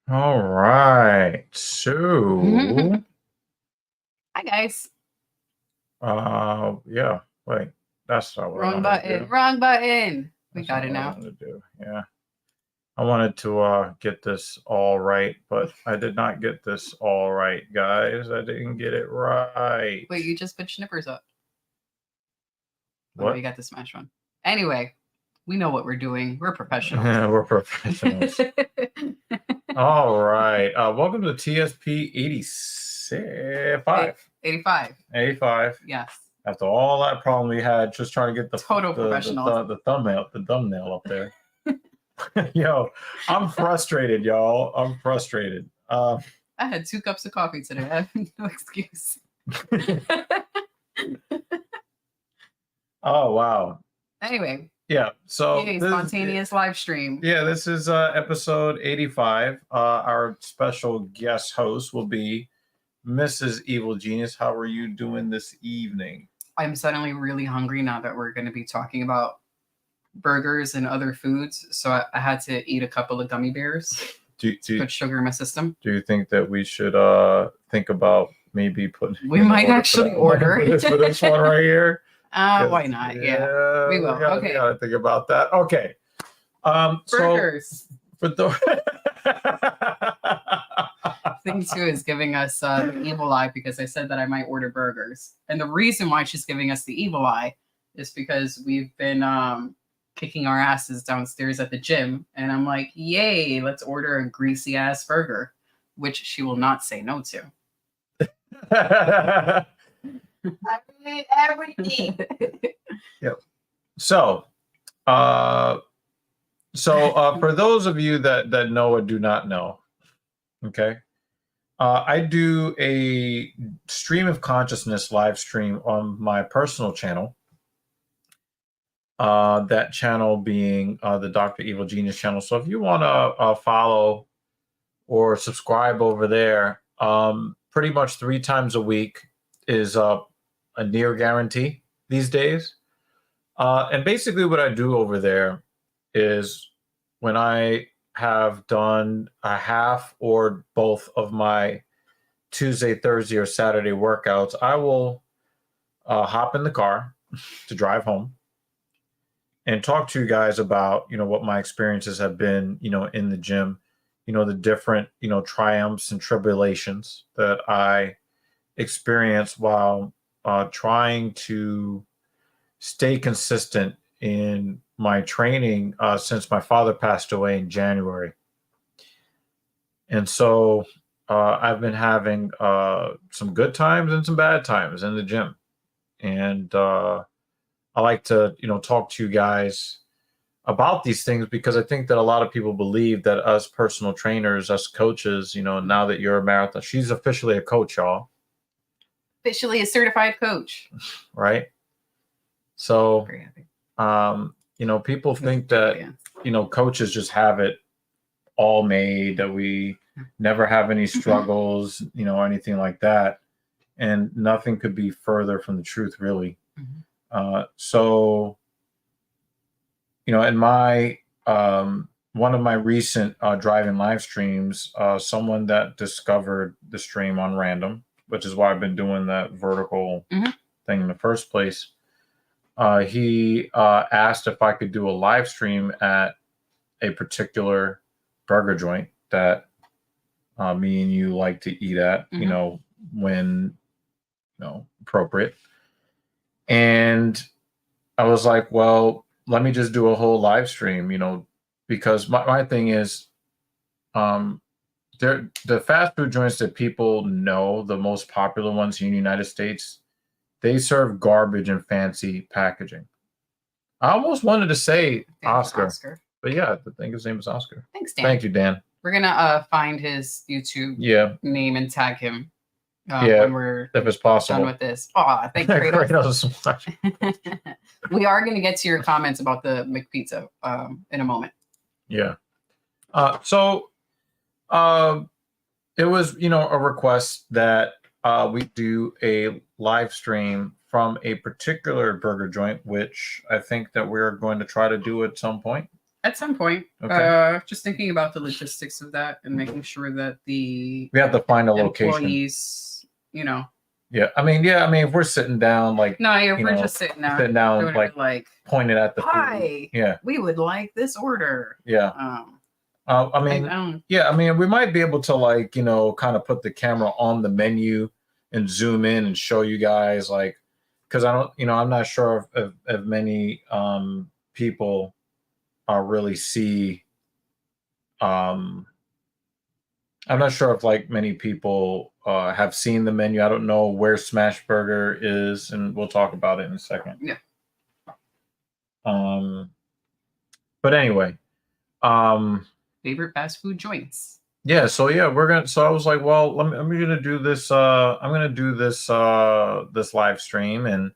All right. So, Hi guys. yeah. Wait, that's not what I Wrong wanted to button. do. Wrong button. We That's got not it what I now. wanted to do. Yeah. I wanted to get this all right, but I did not get this all right, guys. I didn't get it right. Wait, you just put Schnippers up. Oh no, you What? got the smash one. Anyway, we know what we're doing. We're professionals. We're professionals. All right. Welcome to TSP 85. 85. 85. Yes. After all that problem we had, just trying to get Total professionals. the thumbnail up there. Yo, I'm frustrated, y'all. I'm frustrated. I had 2 cups of coffee today. I have no excuse. Oh wow. Anyway, Yeah. So yay, spontaneous live stream. Yeah, this is episode 85. Our special guest host will be Mrs. Evil Genius. How are you doing this evening? I'm suddenly really hungry now that we're going to be talking about burgers and other foods. So I had to eat a couple of gummy bears to put sugar in my system. Do you think that we should think about maybe putting? We might actually order for this one right here. Why not? Yeah, we will. We gotta think about that. Okay. Burgers. So for the Thing 2 is giving us the evil eye because I said that I might order burgers, and the reason why she's giving us the evil eye is because we've been kicking our asses downstairs at the gym, and I'm like, yay, let's order a greasy ass burger, which she will not say no to. I need everything. Yep. So, for those of you that know or do not know, okay, I do a stream of consciousness live stream on my personal channel. That channel being the Dr. Evil Genius channel. So if you want to follow or subscribe over there, pretty much 3 times a week is a near guarantee these days. And basically what I do over there is when I have done a half or both of my Tuesday, Thursday, or Saturday workouts, I will hop in the car to drive home and talk to you guys about, what my experiences have been, in the gym, the different, triumphs and tribulations that I experienced while trying to stay consistent in my training since my father passed away in January. And so I've been having some good times and some bad times in the gym. And I like to, talk to you guys about these things because I think that a lot of people believe that us personal trainers, us coaches, now that you're a marathon, she's officially a coach, y'all. Officially a certified coach. Right? So, people think that, coaches just have it all made, that we never have any struggles, or anything like that. And nothing could be further from the truth, really. So, in my one of my recent driving live streams, someone that discovered the stream on random, which is why I've been doing that vertical thing in the first place. He asked if I could do a live stream at a particular burger joint that me and you like to eat at, when appropriate. And I was like, well, let me just do a whole live stream, because my thing is, the fast food joints that people know, the most popular ones in the United States, they serve garbage and fancy packaging. I almost wanted to say Oscar. But yeah, I think his name is Oscar. Thanks, Dan. Thank you, Dan. We're gonna find his YouTube name and tag him when we're if it's possible done with this. Oh, thank you, Kratos. We are gonna get to your comments about the McPizza in a moment. Yeah. So it was, a request that we do a live stream from a particular burger joint, which I think that we're going to try to do at some point. At some point. Okay. Just thinking about the logistics of that and making sure that the We have to find a location. employees, you know. Yeah, I mean, if we're sitting down, like, No, yeah, you we're know, just sitting down, doing doing it like pointed at the food. hi, Yeah, we would like this order. yeah. I mean, I mean, we might be able to, like, kind of put the camera on the menu and zoom in and show you guys, like, because I don't, I'm not sure if many people really see. I'm not sure if, like, many people have seen the menu. I don't know where Smash Burger is, and we'll talk about it in a second. Yeah. But anyway, favorite fast food joints. Yeah, so I was like, well, I'm gonna do this. I'm gonna do this this live stream, and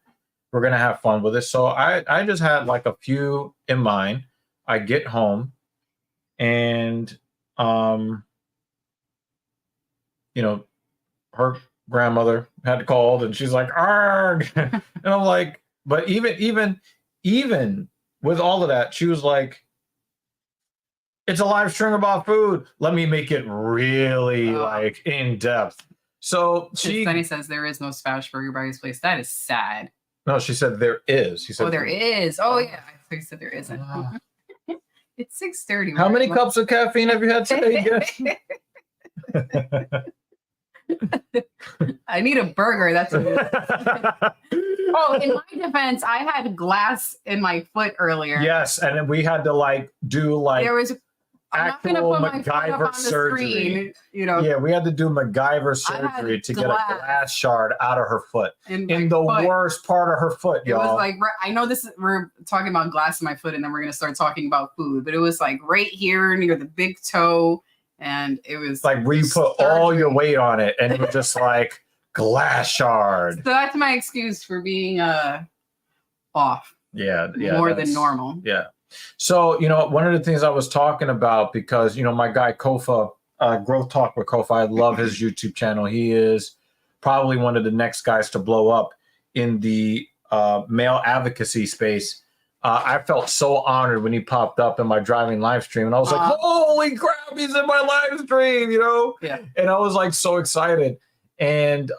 we're gonna have fun with it. So I just had like a few in mind. I get home, and her grandmother had called, and she's like, "Arg," and I'm like, but even with all of that, she was like, it's a live stream about food. Let me make it really like in depth. So Sunny says there is no Smash Burger by his place. That is sad. No, she said there is. She said there is. Oh yeah, I think said there isn't. It's 6:30. How many cups of caffeine have you had today? I need a burger. That's in my defense, I had glass in my foot earlier. Yes, and then we had to do there was actual MacGyver surgery. Screen, Yeah, we had to do MacGyver surgery to get a glass shard out of her foot in the worst part of her foot, y'all. It was like, I know we're talking about glass in my foot, and then we're gonna start talking about food, but it was like right here near the big toe. And it was like where you put all your weight on it, and it was just like glass shard. So that's my excuse for being off. Yeah, more than normal. Yeah. So one of the things I was talking about, because my guy Kofa, Growth Talk with Kofa, I love his YouTube channel. He is probably one of the next guys to blow up in the male advocacy space. I felt so honored when he popped up in my driving live stream, and I was like, holy crap, he's in my live stream, Yeah. And I was like so excited. And,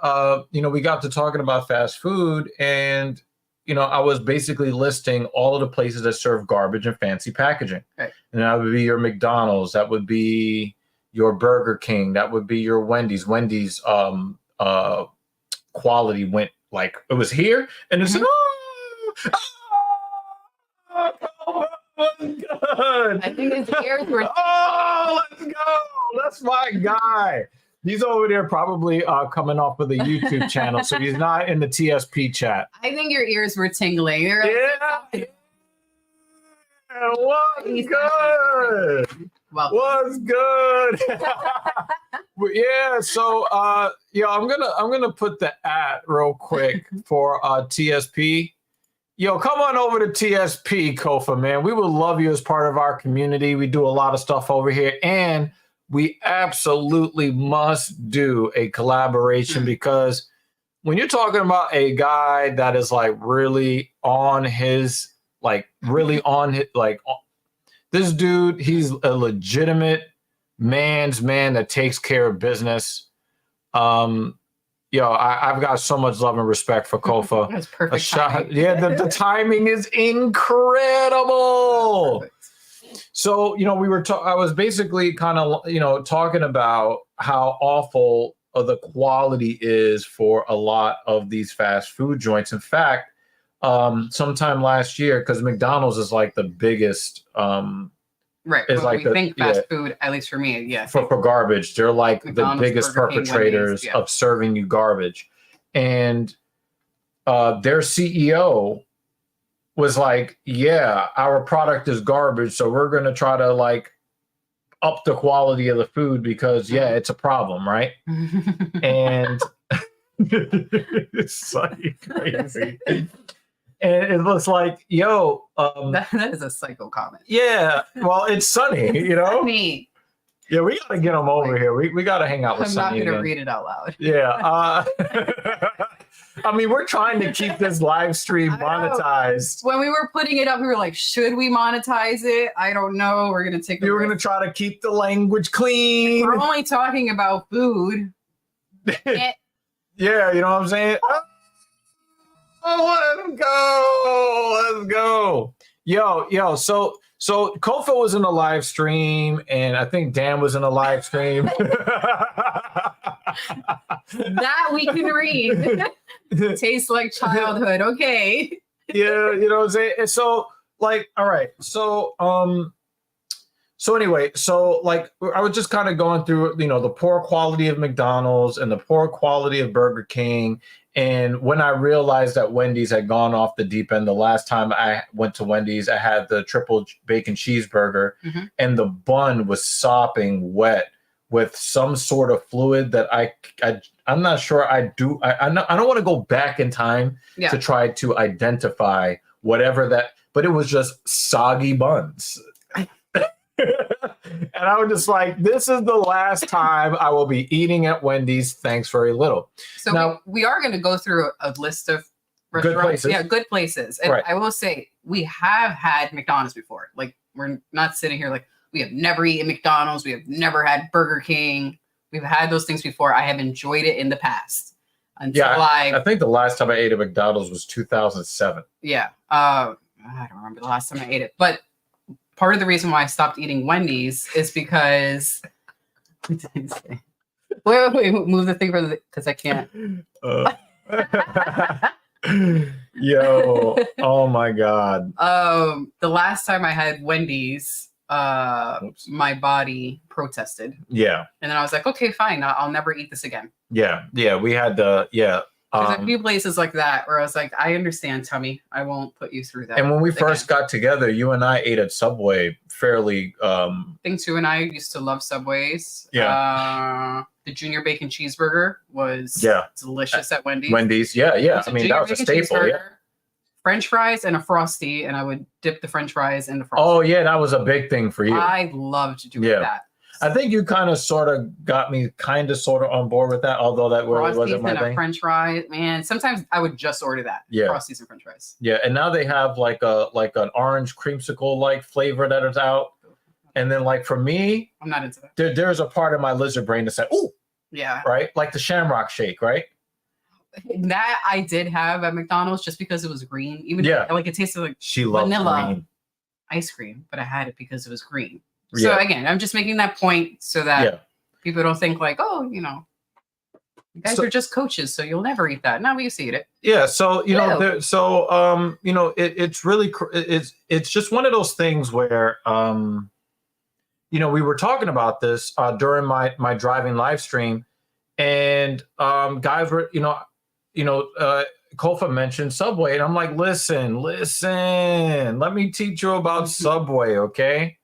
we got to talking about fast food, and, I was basically listing all of the places that serve garbage and fancy packaging. Right. And that would be your McDonald's, that would be your Burger King, that would be your Wendy's. Wendy's quality went like, it was here, and it's good. I think his ears were. Let's go! That's my guy. He's over there probably coming off of the YouTube channel, so he's not in the TSP chat. I think your ears were tingling. Yeah. What's good? What's good? Yeah. So, I'm gonna put the @ real quick for TSP. Yo, come on over to TSP, Kofa, man. We would love you as part of our community. We do a lot of stuff over here, and we absolutely must do a collaboration, because when you're talking about a guy that is like really on his, this dude, he's a legitimate man's man that takes care of business. I've got so much love and respect for Kofa. That's perfect. Timing. Yeah, the timing is incredible. Perfect. So, I was basically kind of, talking about how awful the quality is for a lot of these fast food joints. In fact, sometime last year, because McDonald's is like the biggest, right. It's like we think fast food, at least for me, yeah. For garbage, they're like McDonald's, the biggest perpetrators of serving you garbage. And their CEO was like, yeah, our product is garbage, so we're going to try to up the quality of the food, because it's a problem, right? And it's like crazy. And it looks like, that is a psycho comment. Yeah, well, it's Sunny, Sunny. Yeah, we gotta get him over here. We gotta hang out with I'm not Sunny gonna again. read it out loud. Yeah. I mean, we're trying to keep this live stream monetized. When we were putting it up, we were like, should we monetize it? I don't know. We're gonna take. We were gonna try to keep the language clean. We're only talking about food. Yeah, you know what I'm saying? Oh, let's go. Let's go. Yo, so Kofa was in a live stream, and I think Dan was in a live stream. That we can read. Tastes like childhood. Okay. Yeah, you know what I'm saying? And so, like, all right. So anyway, so like I was just kind of going through, you know, the poor quality of McDonald's and the poor quality of Burger King. And when I realized that Wendy's had gone off the deep end, the last time I went to Wendy's, I had the triple bacon cheeseburger, and the bun was sopping wet with some sort of fluid that I'm not sure I don't want to go back in time to try to identify whatever that, but it was just soggy buns. And I was just like, this is the last time I will be eating at Wendy's. Thanks very little. So now, we are going to go through a list of restaurants. Good places. Yeah, good places. And I will say, we have had McDonald's before. Like, we're not sitting here like, we have never eaten McDonald's. We have never had Burger King. We've had those things before. I have enjoyed it in the past. I think the last time I ate at McDonald's was 2007. Yeah. I don't remember the last time I ate it. But part of the reason why I stopped eating Wendy's is because... Wait, move the thing because I can't. Yo, oh my God. The last time I had Wendy's, my body protested. Yeah. And then I was like, okay, fine. I'll never eat this again. Yeah. We had there's a few places like that where I was like, I understand, tummy. I won't put you through that. And when we first got together, you and I ate at Subway fairly. I think Sue and I used to love Subways. Yeah. The junior bacon cheeseburger was delicious at Wendy's. Wendy's, yeah. I mean, that was a staple. Yeah. French fries and a Frosty, and I would dip the French fries in the Frosty. Oh yeah, that was a big thing for you. I loved doing that. I think you kind of sort of got me kind of sort of on board with that, although that really wasn't my thing. French fry, man. Sometimes I would just order that. Yeah. Frosties and French fries. Yeah, and now they have like an orange creamsicle like flavor that is out. And then like for me, I'm not into that. There's a part of my lizard brain that said, "Ooh." Yeah. Right? Like the Shamrock Shake, right? That I did have at McDonald's just because it was green. Even like it tasted like vanilla green ice cream, but I had it because it was green. So again, I'm just making that point so that people don't think like, oh, you know, you guys are just coaches, so you'll never eat that. No, we used to eat it. Yeah. So you know, you know, it's really it's just one of those things where you know, we were talking about this during my driving live stream, and guys were Kofa mentioned Subway, and I'm like, listen, let me teach you about Subway, okay?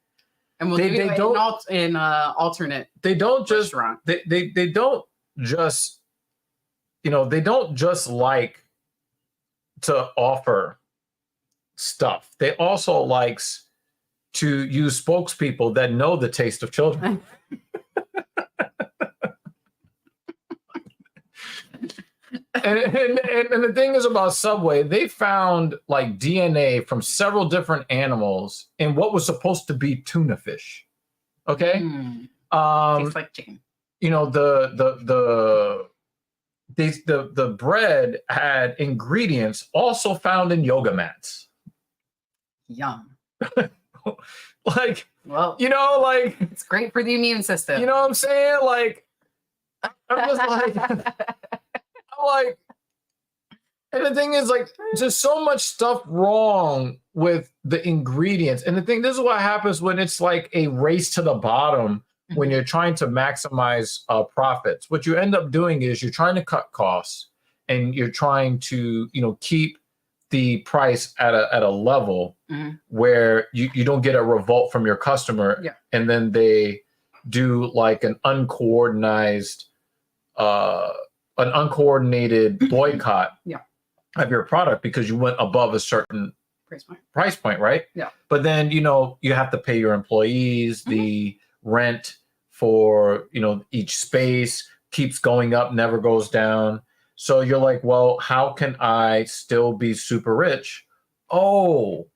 And we'll they don't in alternate. They don't just restaurant. They don't just, you know, they don't just like to offer stuff. They also likes to use spokespeople that know the taste of children. And the thing is about Subway, they found like DNA from several different animals in what was supposed to be tuna fish. Okay. Tastes like chicken. You know, the bread had ingredients also found in yoga mats. Yum. Like, well, you know, like it's great for the immune system. You know what I'm saying? Like, I'm just like, and the thing is, like, there's so much stuff wrong with the ingredients. And the thing, this is what happens when it's like a race to the bottom when you're trying to maximize profits. What you end up doing is you're trying to cut costs and you're trying to, you know, keep the price at a level where you don't get a revolt from your customer. Yeah. And then they do like an uncoordinated boycott of your product because you went above a certain price point, right? Yeah. But then, you know, you have to pay your employees, the rent, for, each space, keeps going up, never goes down. So you're like, well, how can I still be super rich? Oh,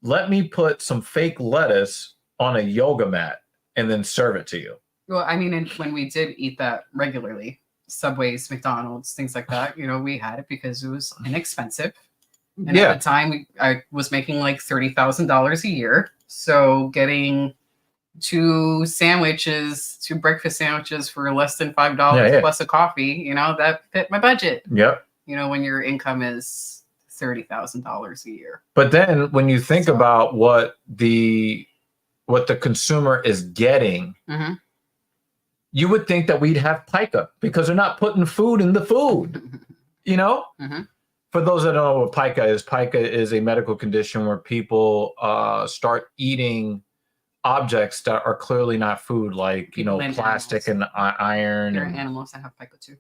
let me put some fake lettuce on a yoga mat and then serve it to you. Well, I mean, and when we did eat that regularly, Subways, McDonald's, things like that, we had it because it was inexpensive. And at the time, I was making like $30,000 a year. So getting two breakfast sandwiches for less than $5 plus a coffee, that fit my budget. Yep. When your income is $30,000 a year. But then when you think about what the consumer is getting, you would think that we'd have pica because they're not putting food in the food, For those that don't know what pica is a medical condition where people start eating objects that are clearly not food, like, plastic and iron. There are animals that have pica too.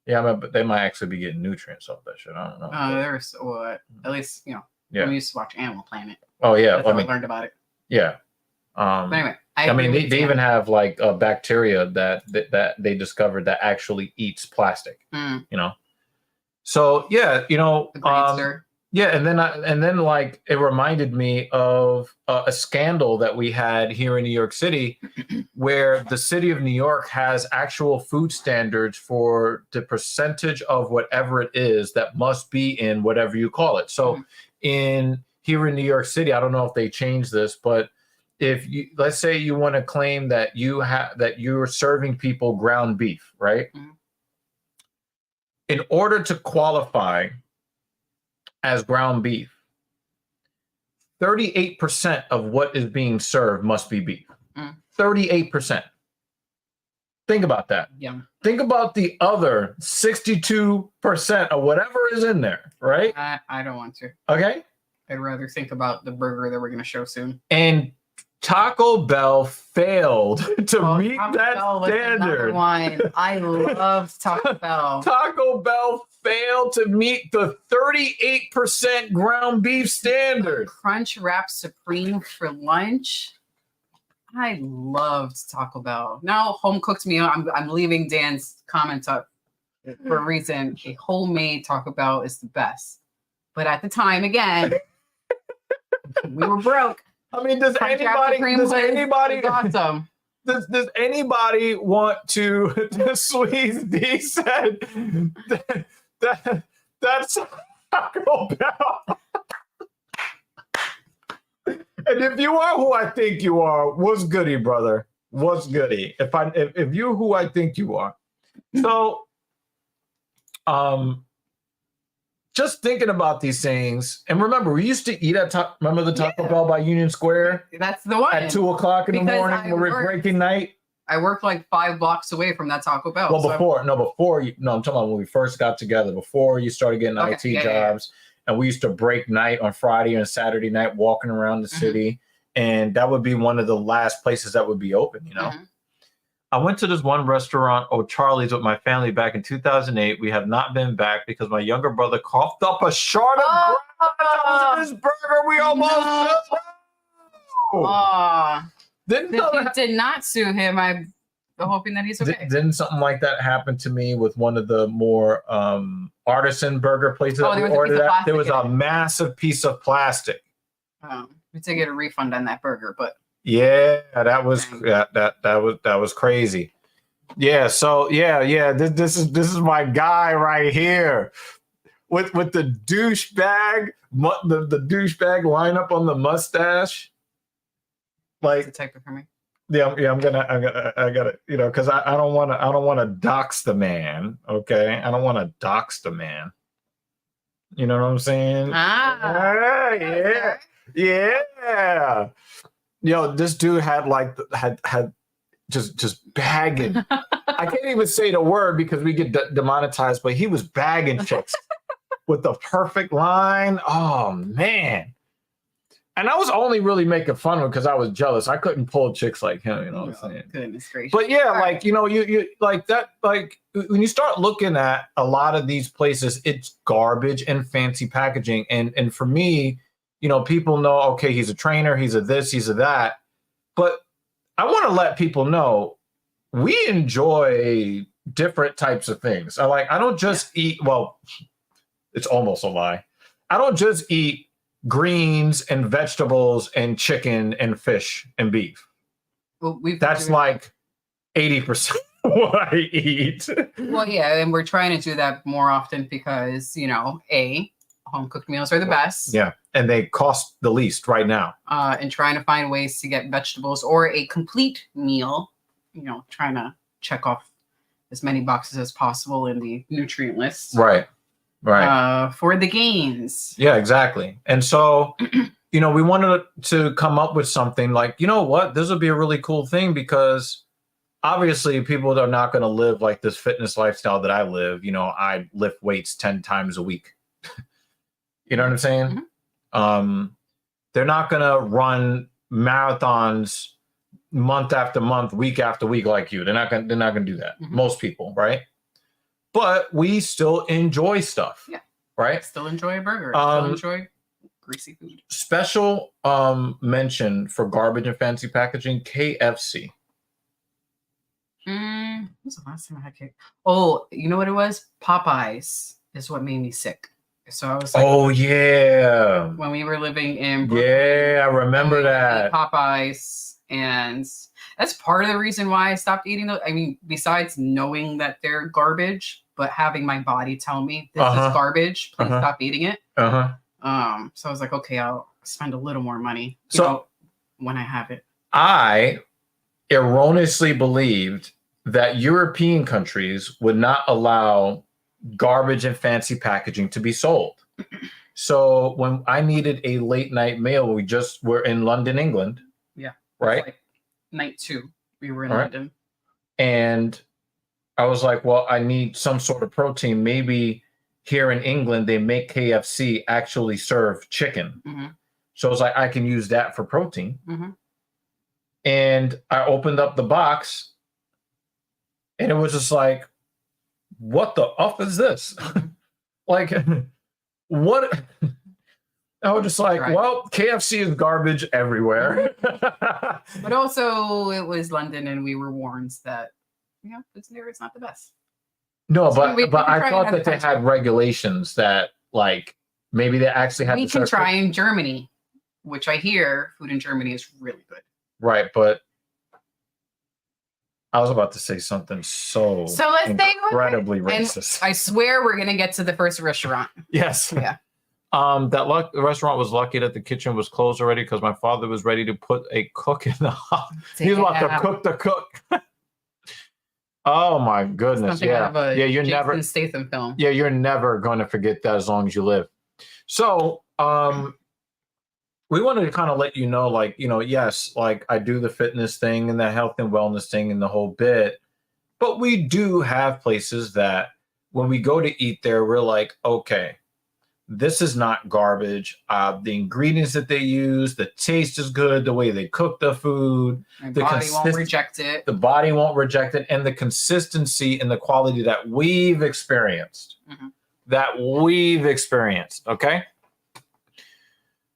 Yeah, but they might actually be getting nutrients off that shit. I don't know. There's at least, we used to watch Animal Planet. Oh, yeah. That's how I learned about it. Yeah. But anyway, they even have like a bacteria that they discovered that actually eats plastic. So yeah, yeah, and then like it reminded me of a scandal that we had here in New York City, where the city of New York has actual food standards for the percentage of whatever it is that must be in whatever you call it. So here in New York City, I don't know if they changed this, but if let's say you want to claim that you're serving people ground beef, right? In order to qualify as ground beef, 38% of what is being served must be beef. 38%. Think about that. Yeah. Think about the other 62% of whatever is in there, right? I don't want to. Okay. I'd rather think about the burger that we're going to show soon. And Taco Bell failed to meet that standard. I love Taco Bell. Taco Bell failed to meet the 38% ground beef standard. Crunch Wrap Supreme for lunch. I loved Taco Bell. Now home cooked meal. I'm leaving Dan's comment up for a reason. A homemade Taco Bell is the best. But at the time, again, we were broke. I mean, does anybody awesome. Does anybody want to squeeze D said that's Taco Bell? And if you are who I think you are, what's goody, brother? What's goody? If you're who I think you are. So just thinking about these things, and remember, we used to eat at remember the Taco Bell by Union Square? That's the one. At 2:00 in the morning when we're breaking night. I worked like 5 blocks away from that Taco Bell. Well, I'm talking about when we first got together, before you started getting IT jobs, and we used to break night on Friday and Saturday night, walking around the city, and that would be one of the last places that would be open, I went to this one restaurant, Charlie's, with my family back in 2008. We have not been back because my younger brother coughed up a shard of bread that was in his burger. We almost did not sue him. I'm hoping that he's okay. Didn't something like that happen to me with one of the more artisan burger places that we ordered at? There was a massive piece of plastic. We did get a refund on that burger, but yeah, that was crazy. Yeah, so this is my guy right here with the douchebag, the douchebag lineup on the mustache. Like, detective for me. Yeah, I gotta, because I don't want to dox the man. Okay, I don't want to dox the man. You know what I'm saying? Yeah. This dude had just bagging. I can't even say the word because we get demonetized, but he was bagging chicks with the perfect line. Oh man. And I was only really making fun of him because I was jealous. I couldn't pull chicks like him, you know what I'm saying? Goodness gracious. But yeah, like, you like that, like when you start looking at a lot of these places, it's garbage and fancy packaging. And for me, people know, okay, he's a trainer, he's a this, he's a that. But I want to let people know we enjoy different types of things. I don't just eat, well, it's almost a lie. I don't just eat greens and vegetables and chicken and fish and beef. Well, That's like 80% what I eat. Well, yeah, and we're trying to do that more often because, home cooked meals are the best. Yeah, and they cost the least right now. And trying to find ways to get vegetables or a complete meal, trying to check off as many boxes as possible in the nutrient list. Right. For the gains. Yeah, exactly. And so, we wanted to come up with something like, you know what, this would be a really cool thing because obviously people are not going to live like this fitness lifestyle that I live. I lift weights 10 times a week. You know what I'm saying? Mm-hmm. They're not going to run marathons month after month, week after week like you. They're not going to do that. Mm-hmm. Most people, right? But we still enjoy stuff. Yeah. Right? Still enjoy a burger. Still enjoy greasy food. Special mention for garbage and fancy packaging, KFC. When was the last time I had cake? Oh, you know what it was? Popeyes is what made me sick. So I was like, oh yeah, when we were living in Brooklyn, yeah, I remember that Popeyes, and that's part of the reason why I stopped eating those. I mean, besides knowing that they're garbage, but having my body tell me this is garbage, please stop eating it. So I was like, okay, I'll spend a little more money, when I have it. I erroneously believed that European countries would not allow garbage and fancy packaging to be sold. So when I needed a late night meal, we just were in London, England. Yeah. Right. Like night 2, we were in London. And I was like, well, I need some sort of protein. Maybe here in England, they make KFC actually serve chicken. Mm-hmm. So I was like, I can use that for protein. Mm-hmm. And I opened up the box and it was just like, what the F is this? Like, what? I was just like, well, KFC is garbage everywhere. But also, it was London, and we were warned that, it's not the best. No, so but I thought that they had regulations that, like, maybe they actually had. We can try in Germany, which I hear food in Germany is really good. Right, but I was about to say something so let's incredibly racist. And I swear we're gonna get to the first restaurant. Yes. Yeah. The restaurant was lucky that the kitchen was closed already because my father was ready to put a cook in the house. He was about to cook the cook. Oh my goodness! Something out of a you're Jason never Statham film. Yeah, you're never going to forget that as long as you live. So, we wanted to kind of let you know, like, yes, like I do the fitness thing and the health and wellness thing and the whole bit, but we do have places that when we go to eat there, we're like, okay, this is not garbage. The ingredients that they use, the taste is good, the way they cook the food. The body won't reject it. The body won't reject it. And the consistency and the quality that we've experienced. Okay?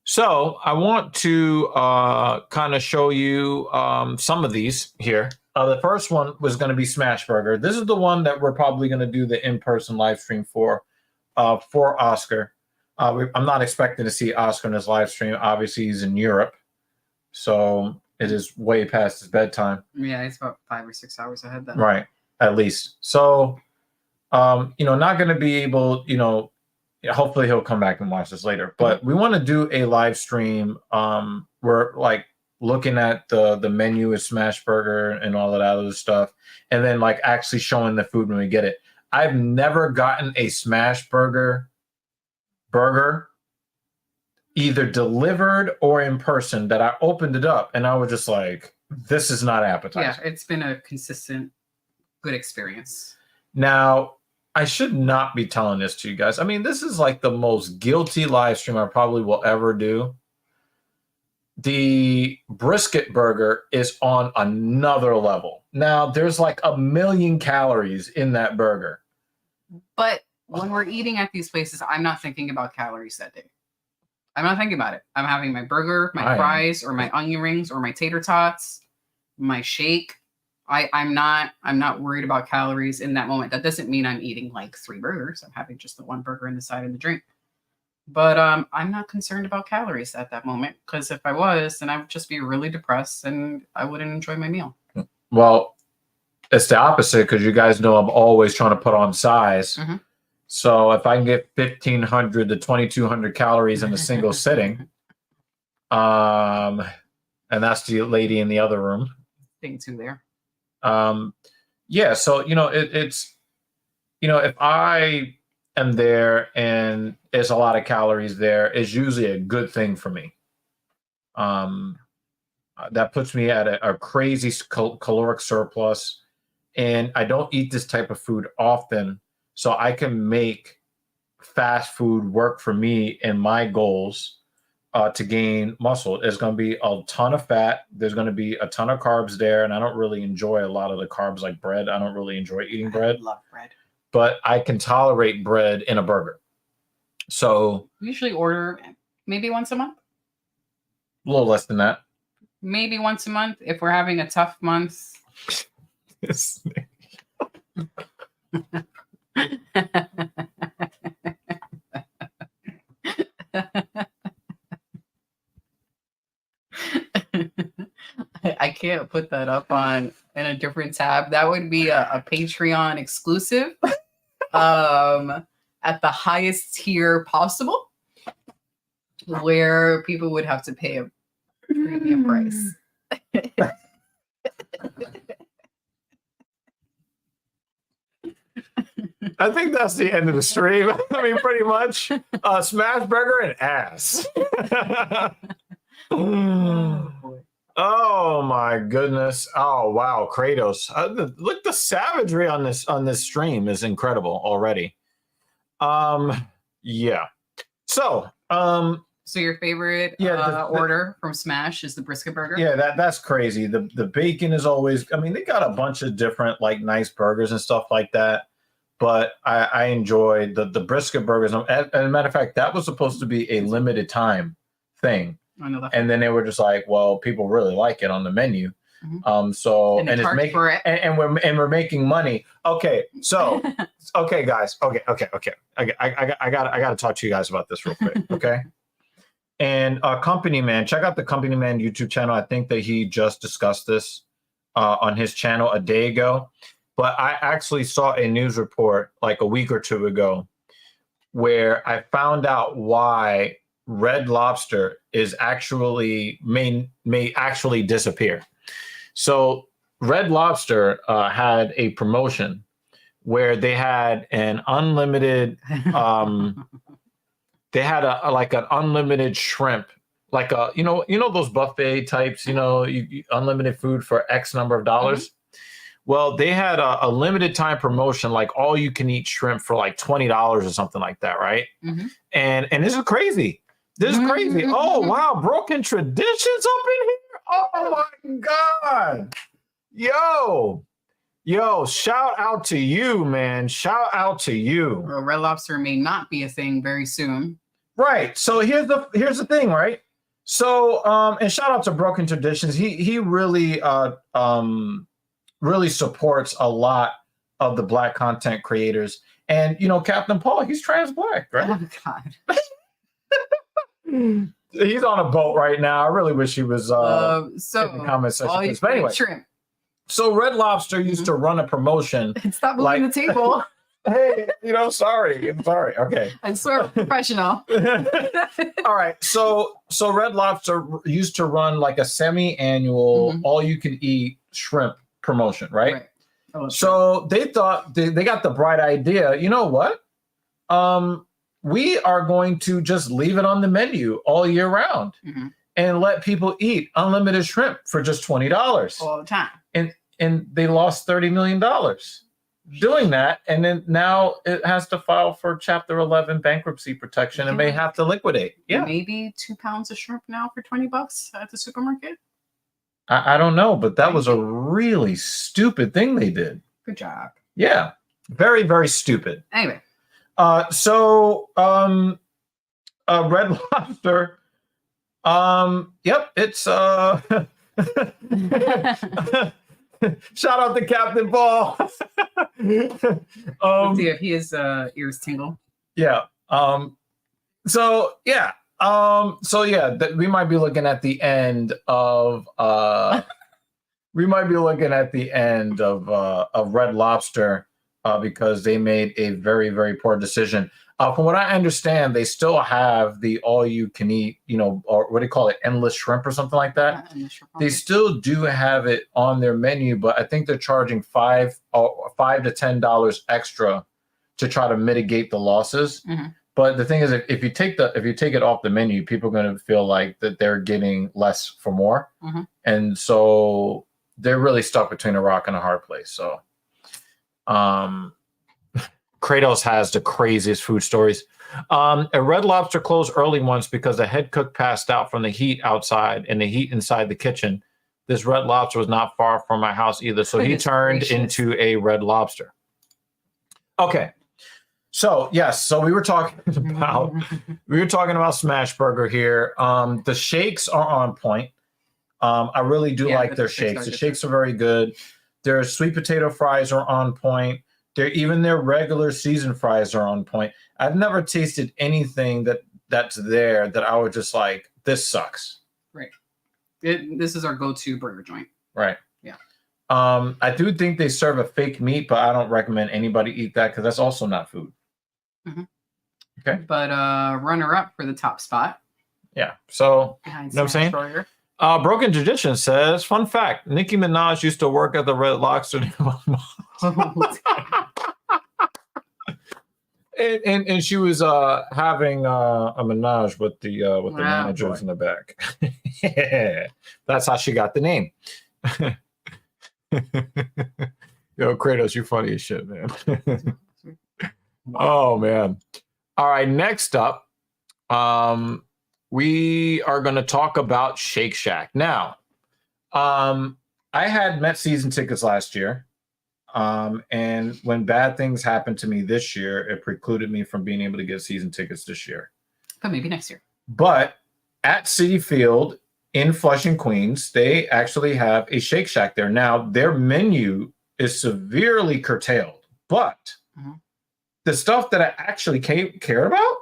So I want to kind of show you some of these here. The first one was going to be Smash Burger. This is the one that we're probably going to do the in-person live stream for Oscar. I'm not expecting to see Oscar in his live stream. Obviously, he's in Europe, so it is way past his bedtime. Yeah, it's about 5 or 6 hours ahead then. Right, at least. So, not going to be able, hopefully he'll come back and watch this later. But we want to do a live stream. We're like looking at the menu of Smash Burger and all of that other stuff, and then like actually showing the food when we get it. I've never gotten a Smash Burger either delivered or in person that I opened it up and I was just like, this is not appetizing. Yeah, it's been a consistent good experience. Now, I should not be telling this to you guys. I mean, this is like the most guilty live stream I probably will ever do. The brisket burger is on another level. Now, there's like 1 million calories in that burger. But when we're eating at these places, I'm not thinking about calories that day. I'm not thinking about it. I'm having my burger, my fries, or my onion rings, or my tater tots. my shake. I'm not worried about calories in that moment. That doesn't mean I'm eating like 3 burgers. I'm having just the 1 burger in the side of the drink. But I'm not concerned about calories at that moment, because if I was, then I would just be really depressed and I wouldn't enjoy my meal. Well, it's the opposite, because you guys know I'm always trying to put on size. Mm-hmm. So if I can get 1,500 to 2,200 calories in a single sitting, and that's the lady in the other room. Thing too there. Yeah. So it's if I am there and there's a lot of calories there, it's usually a good thing for me. That puts me at a crazy caloric surplus, and I don't eat this type of food often, so I can make fast food work for me and my goals to gain muscle. There's going to be a ton of fat. There's going to be a ton of carbs there, and I don't really enjoy a lot of the carbs like bread. I don't really enjoy eating bread. I love bread. But I can tolerate bread in a burger. So we usually order maybe once a month. A little less than that. Maybe once a month if we're having a tough month. I can't put that up in a different tab. That would be a Patreon exclusive at the highest tier possible, where people would have to pay a premium price. I think that's the end of the stream. I mean, pretty much. Smash burger and ass. Oh, boy. Oh my goodness. Oh wow, Kratos. Look, the savagery on this stream is incredible already. Yeah. So your favorite order from Smash is the brisket burger? Yeah, that's crazy. The bacon is always, I mean, they got a bunch of different like nice burgers and stuff like that. But I enjoy the brisket burgers. As a matter of fact, that was supposed to be a limited time thing. I know that. And then they were just like, well, people really like it on the menu. Mm-hmm. We're making money. Okay, so okay, guys. Okay. I gotta talk to you guys about this real quick. Okay. And Company Man, check out the Company Man YouTube channel. I think that he just discussed this on his channel a day ago. But I actually saw a news report like a week or two ago where I found out why Red Lobster is actually may actually disappear. So Red Lobster had a promotion where they had an unlimited they had an unlimited shrimp, like you know those buffet types, unlimited food for X number of dollars. Mm-hmm. Well, they had a limited time promotion, like all you can eat shrimp for like $20 or something like that, right? Mm-hmm. And this is crazy. This is crazy. Oh wow, broken traditions up in here. Oh my God. Yo, shout out to you, man. Shout out to you. Well, Red Lobster may not be a thing very soon. Right. So here's the thing, right? So and shout out to Broken Traditions. He really really supports a lot of the Black content creators. And Captain Paul, he's trans Black, right? Oh God. He's on a boat right now. I really wish he was in the comment section. But anyway, shrimp. So Red Lobster used to run a promotion. Stop moving the table. Hey, sorry. I'm sorry. Okay. I'm sort of professional. All right. So Red Lobster used to run like a semi-annual all you can eat shrimp promotion, right? Oh, so they thought they got the bright idea. You know what? We are going to just leave it on the menu all year round and let people eat unlimited shrimp for just $20 all the time. And they lost $30 million doing that. And then now it has to file for Chapter 11 bankruptcy protection and may have to liquidate. Yeah. Maybe 2 pounds of shrimp now for $20 at the supermarket. I don't know, but that was a really stupid thing they did. Good job. Yeah. Very, very stupid. Anyway. Red Lobster. Yep, it's Shout out to Captain Ball. Let's see if his ears tingle. Yeah. So yeah. We might be looking at the end of Red Lobster because they made a very, very poor decision. From what I understand, they still have the all-you-can-eat, or what do you call it, endless shrimp or something like that. They still do have it on their menu, but I think they're charging $5 to $10 extra to try to mitigate the losses. Mm-hmm. But the thing is, if you take it off the menu, people are going to feel like that they're getting less for more, mm-hmm. and so they're really stuck between a rock and a hard place. So, Kratos has the craziest food stories. A Red Lobster closed early once because the head cook passed out from the heat outside and the heat inside the kitchen. This Red Lobster was not far from my house either, so he turned into a Red Lobster. Okay. So yes, so we were talking about Smash Burger here. The shakes are on point. I really do like their shakes. The shakes are very good. Their sweet potato fries are on point. Even their regular seasoned fries are on point. I've never tasted anything that's there that I would just like, this sucks. Right. This is our go-to burger joint. Right. Yeah. I do think they serve a fake meat, but I don't recommend anybody eat that because that's also not food. Mm-hmm. Okay. But runner-up for the top spot. Yeah. So, you know what I'm saying? Broken Tradition says, fun fact, Nicki Minaj used to work at the Red Lobster. and she was having a menage with the managers in the back. Yeah, that's how she got the name. Yo, Kratos, you funny as shit, man. Oh man. All right, next up, we are going to talk about Shake Shack. Now, I had Met season tickets last year. And when bad things happened to me this year, it precluded me from being able to get season tickets this year. But maybe next year. But at Citi Field in Flushing, Queens, they actually have a Shake Shack there. Now, their menu is severely curtailed, but the stuff that I actually care about.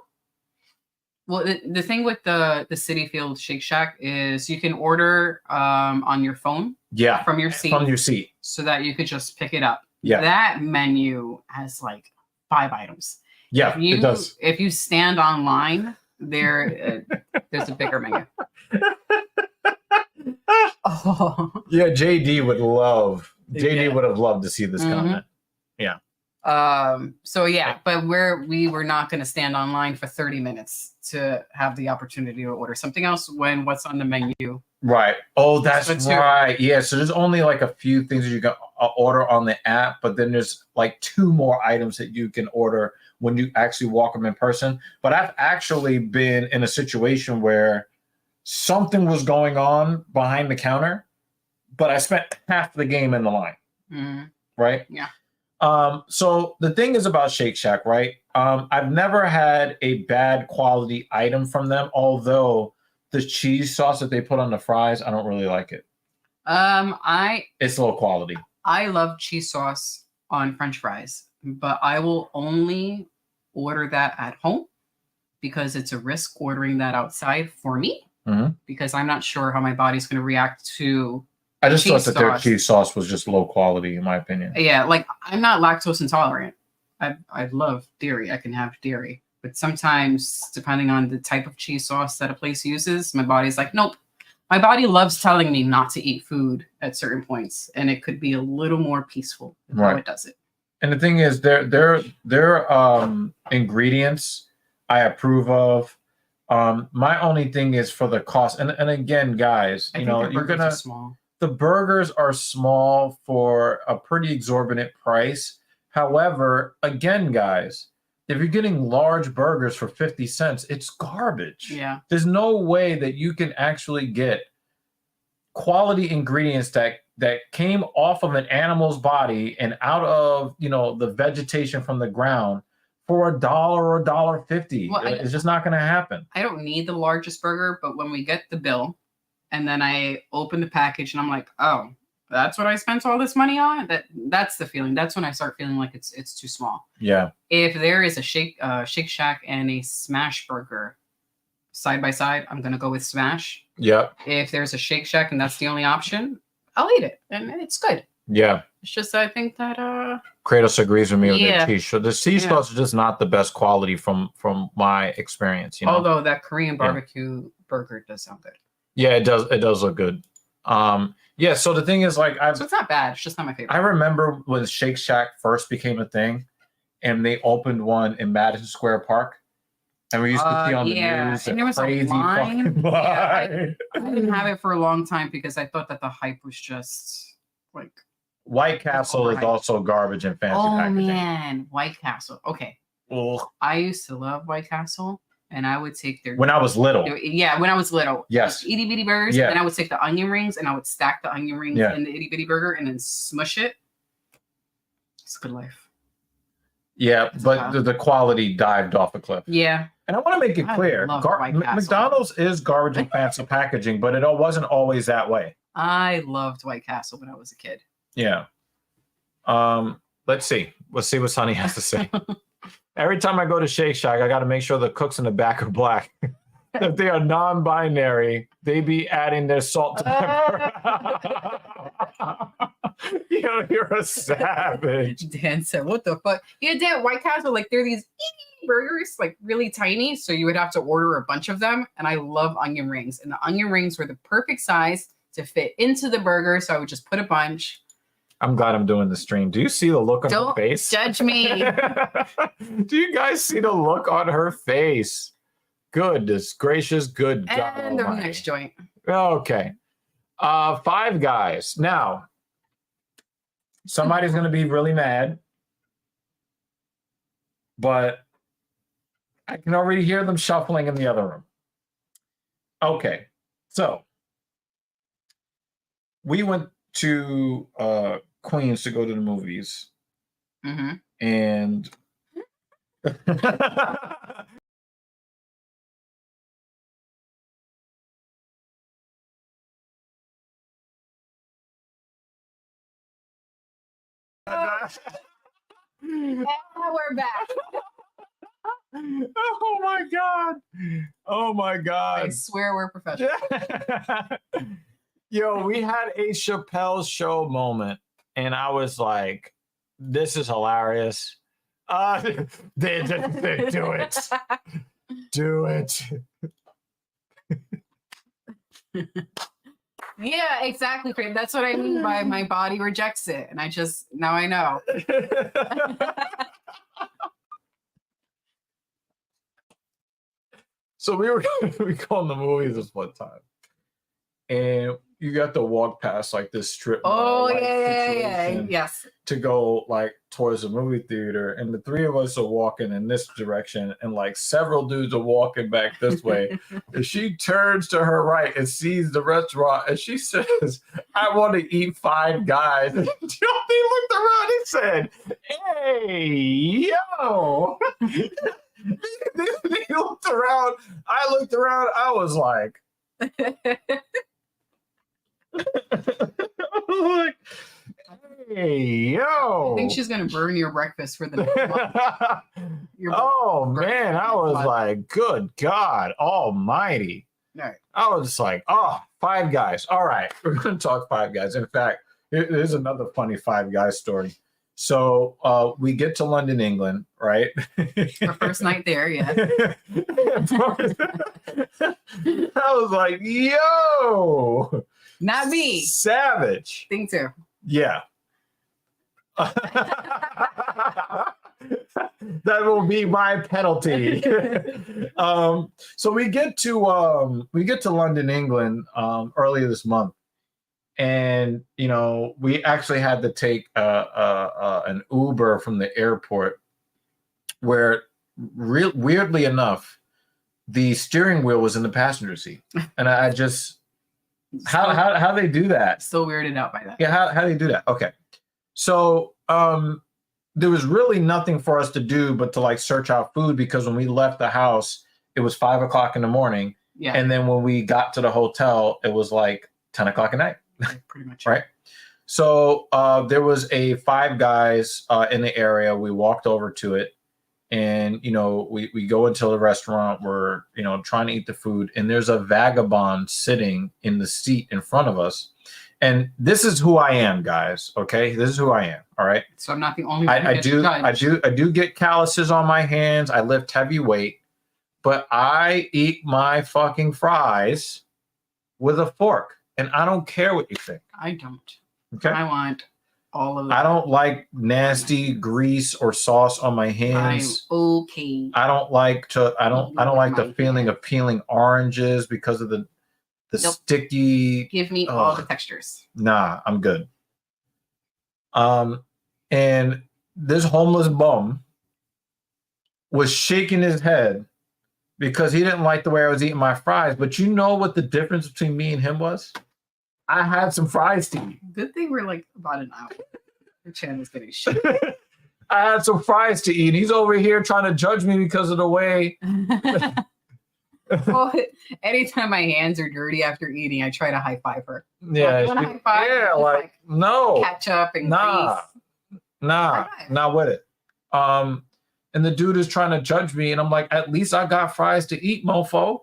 Well, the thing with the Citi Field Shake Shack is you can order on your phone. Yeah. From your seat. From your seat. So that you could just pick it up. Yeah. That menu has like 5 items. Yeah, it does. If you stand online, there's a bigger menu. Oh. Yeah, JD would have loved to see this comment. Yeah. So yeah, but we were not going to stand online for 30 minutes to have the opportunity to order something else when what's on the menu. Right. Oh, that's right. Yeah. So there's only like a few things that you can order on the app, but then there's like 2 more items that you can order when you actually walk them in person. But I've actually been in a situation where something was going on behind the counter, but I spent half the game in the line. Mm-hmm. Right. Yeah. So the thing is about Shake Shack, right? I've never had a bad quality item from them, although the cheese sauce that they put on the fries, I don't really like it. It's low quality. I love cheese sauce on French fries, but I will only order that at home because it's a risk ordering that outside for me because I'm not sure how my body's going to react to. I just thought that their cheese sauce was just low quality, in my opinion. Yeah, like I'm not lactose intolerant. I love dairy. I can have dairy. But sometimes, depending on the type of cheese sauce that a place uses, my body's like, nope. My body loves telling me not to eat food at certain points, and it could be a little more peaceful how it does it. And the thing is, their ingredients I approve of. My only thing is for the cost. And again, guys, you're gonna. Small. The burgers are small for a pretty exorbitant price. However, again, guys, if you're getting large burgers for 50 cents, it's garbage. Yeah. There's no way that you can actually get quality ingredients that came off of an animal's body and out of, the vegetation from the ground for $1 or $1.50. Well, it's just not going to happen. I don't need the largest burger, but when we get the bill and then I open the package and I'm like, oh, that's what I spent all this money on. That's the feeling. That's when I start feeling like it's too small. Yeah. If there is a Shake Shack and a Smash burger side by side, I'm gonna go with Smash. Yep. If there's a Shake Shack and that's the only option, I'll eat it, and it's good. Yeah. It's just I think that Kratos agrees with me with Yeah. the cheese. So the cheese sauce is just not the best quality from my experience. You know. although that Korean barbecue burger does sound good. Yeah, it does. It does look good. Yeah. So the thing is, like, So it's not bad. It's just not my favorite. I remember when Shake Shack first became a thing, and they opened one in Madison Square Park, and we used to see on the news and there was crazy a line. fucking Yeah, I line. didn't have it for a long time because I thought that the hype was just like. White Castle is overhyped. also garbage and fancy Oh packaging. man, White Castle. Okay, Ugh. I used to love White Castle, and I would take their When I was little. yeah, when I was little. Yes. Itty bitty burgers. Yeah. And I would take the onion rings and I would stack the onion rings Yeah. in the itty bitty burger and then smush it. It's a good life. Yeah, It's but the quality dived off a cliff. Yeah. And I want to make it I clear, love White Castle. McDonald's is garbage and fancy packaging, but it wasn't always that way. I loved White Castle when I was a kid. Yeah. Let's see. Let's see what Sonny has to say. Every time I go to Shake Shack, I got to make sure the cooks in the back are black. If they are non-binary, they be adding their salt to pepper. You're a savage. Dan said, what the fuck? Yeah, Dan, White Castle, like they're these itty burgers, like really tiny. So you would have to order a bunch of them. And I love onion rings. And the onion rings were the perfect size to fit into the burger. So I would just put a bunch. I'm glad I'm doing the stream. Do you see the look on her Don't face? judge me. Do you guys see the look on her face? Goodness gracious, good God. And the almighty. next joint. Okay. Five Guys. Now, somebody's going to be really mad, but I can already hear them shuffling in the other room. Okay. So, we went to Queens to go to the movies, Mm-hmm. and And we're back. Oh my God. Oh my I God. swear we're professional. Yo, we had a Chappelle Show moment, and I was like, this is hilarious. They do it. Do it. Yeah, exactly. Craig. That's what I mean by my body rejects it. And now I know. So we were going to the movies this one time, and you got to walk past like this strip mall, Oh, like, yeah. situation Yes. to go like towards the movie theater, and the three of us are walking in this direction, and like several dudes are walking back this way. And she turns to her right and sees the restaurant, and she says, "I want to eat Five Guys." And they looked around and said, "Hey, yo!" They looked around. I looked around. I was like, "Hey, yo!" I think she's gonna burn your breakfast for the next month. Oh man, I was like, "Good God Almighty!" All right. I was just like, "Oh, Five Guys." All right, we're gonna talk Five Guys. In fact, here's another funny Five Guys story. So we get to London, England, right? Our first night there, yeah. I was like, "Yo, Not me. savage!" Think too. Yeah. That will be my penalty. So we get to London, England, earlier this month, and we actually had to take an Uber from the airport, where weirdly enough, the steering wheel was in the passenger seat, and I just how they do that? Still weirded out by that. Yeah, how do you do that? Okay. So there was really nothing for us to do but to like search out food, because when we left the house, it was 5 o'clock in the morning, Yeah. And then when we got to the hotel, it was like 10 o'clock at night. Pretty much. Right. So there was a Five Guys in the area. We walked over to it, and we go into the restaurant. We're trying to eat the food, and there's a vagabond sitting in the seat in front of us. And this is who I am, guys. Okay, this is who I am. All right. So I'm not the only one. I do get calluses on my hands. I lift heavy weight, but I eat my fucking fries with a fork, and I don't care what you think. I don't. Okay. I want all of it. I don't like nasty grease or sauce on my hands. I'm okay. I don't like the feeling of peeling oranges because of the sticky. Give me all the textures. Nah, I'm good. And this homeless bum was shaking his head because he didn't like the way I was eating my fries. But you know what the difference between me and him was? I had some fries to eat. Good thing we're like about an hour. Your channel's getting shit. I had some fries to eat. He's over here trying to judge me because of the way. Well, anytime my hands are dirty after eating, I try to high five her. Yeah, high five? Yeah, like no ketchup and grease. Not with it. And the dude is trying to judge me, and I'm like, at least I got fries to eat, mofo.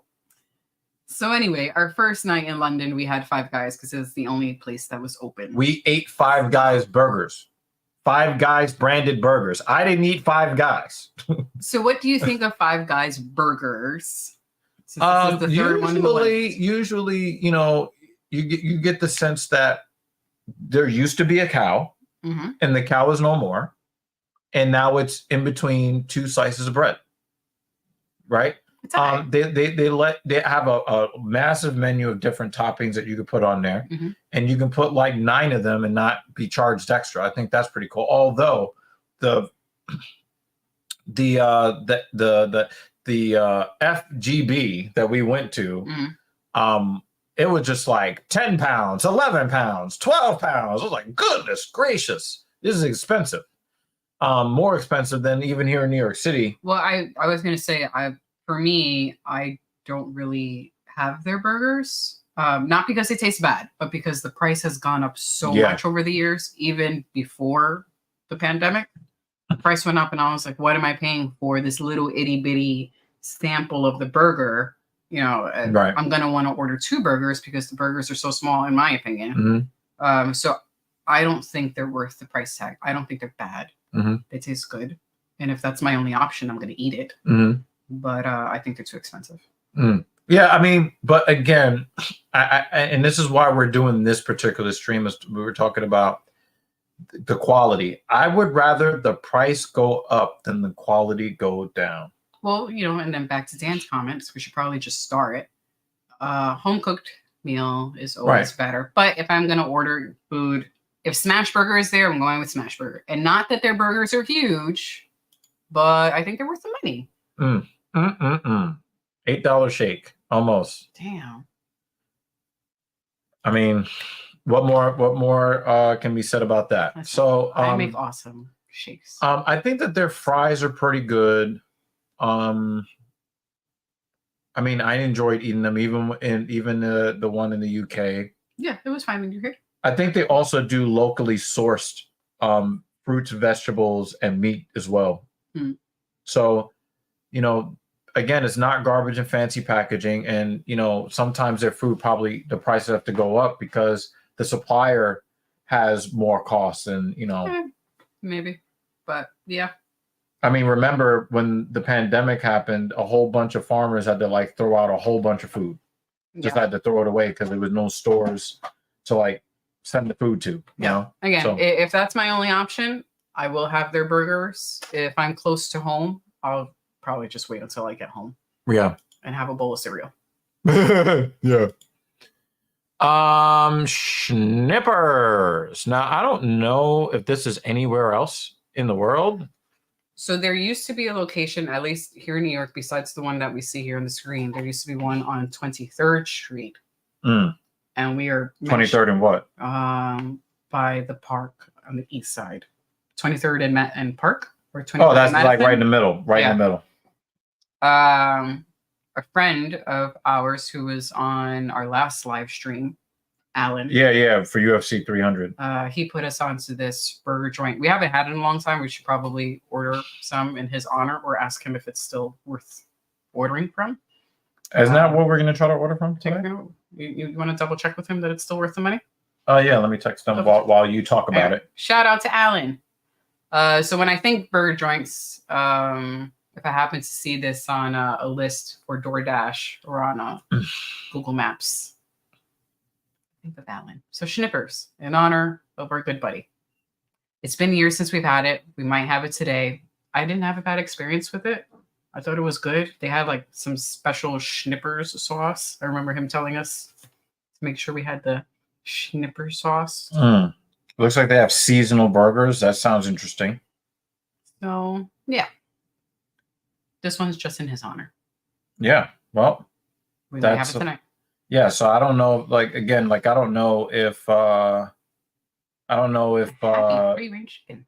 So anyway, our first night in London, we had Five Guys because it was the only place that was open. We ate Five Guys burgers. Five Guys branded burgers. I didn't eat Five Guys. So what do you think of Five Guys burgers? This is the third usually, you get the sense that there used to be a cow, and the cow is no more, and now it's in between two slices of bread, right? They have a massive menu of different toppings that you could put on there, and you can put like 9 of them and not be charged extra. I think that's pretty cool. Although the FGB that we went to, it was just like 10 pounds, 11 pounds, 12 pounds. I was like, goodness gracious, this is expensive. More expensive than even here in New York City. Well, I was going to say, for me, I don't really have their burgers. Not because they taste bad, but because the price has gone up so much over the years, even before the pandemic. The price went up, and I was like, what am I paying for this little itty bitty sample of the burger? Right. I'm going to want to order 2 burgers because the burgers are so small, in my opinion. So I don't think they're worth the price tag. I don't think they're bad. They taste good. And if that's my only option, I'm going to eat it. But I think they're too expensive. Yeah, I mean, but again, I and this is why we're doing this particular stream, as we were talking about the quality. I would rather the price go up than the quality go down. Well, and then back to Dan's comments, we should probably just star it. Home cooked meal is always better. But if I'm going to order food, if Smash Burger is there, I'm going with Smash Burger. And not that their burgers are huge, but I think they're worth the money. $8 shake, almost. Damn. I mean, what more can be said about that? I make awesome shakes. I think that their fries are pretty good. I mean, I enjoyed eating them, even the one in the UK. Yeah, it was fine in the UK. I think they also do locally sourced fruits, vegetables, and meat as well. So, again, it's not garbage and fancy packaging. And, sometimes their food, probably the prices have to go up because the supplier has more costs and, Maybe. But yeah. I mean, remember when the pandemic happened, a whole bunch of farmers had to throw out a whole bunch of food. Just had to throw it away because there was no stores to send the food to. You know? Again, if that's my only option, I will have their burgers. If I'm close to home, I'll probably just wait until I get home. Yeah. And have a bowl of cereal. Yeah. Schnippers. Now, I don't know if this is anywhere else in the world. So there used to be a location, at least here in New York, besides the one that we see here on the screen. There used to be one on 23rd Street. And we are 23rd and what? By the park on the east side. 23rd and Park? Or 23rd that's right in the middle. In the middle. a friend of ours who was on our last live stream, Alan. Yeah, for UFC 300. He put us onto this burger joint. We haven't had it in a long time. We should probably order some in his honor or ask him if it's still worth ordering from. Isn't that what we're going to try to order from today? You want to double check with him that it's still worth the money? Yeah, let me text them while you talk about it. Shout out to Alan. So when I think burger joints, if I happen to see this on a list for DoorDash or on Google Maps, think of Alan. So Schnippers, in honor of our good buddy. It's been years since we've had it. We might have it today. I didn't have a bad experience with it. I thought it was good. They had like some special Schnippers sauce. I remember him telling us to make sure we had the Schnipper sauce. Looks like they have seasonal burgers. That sounds interesting. So, yeah. This one's just in his honor. Yeah, well. We might have it tonight. Yeah, so I don't know, like, again, like, I don't know if Happy free-range chicken.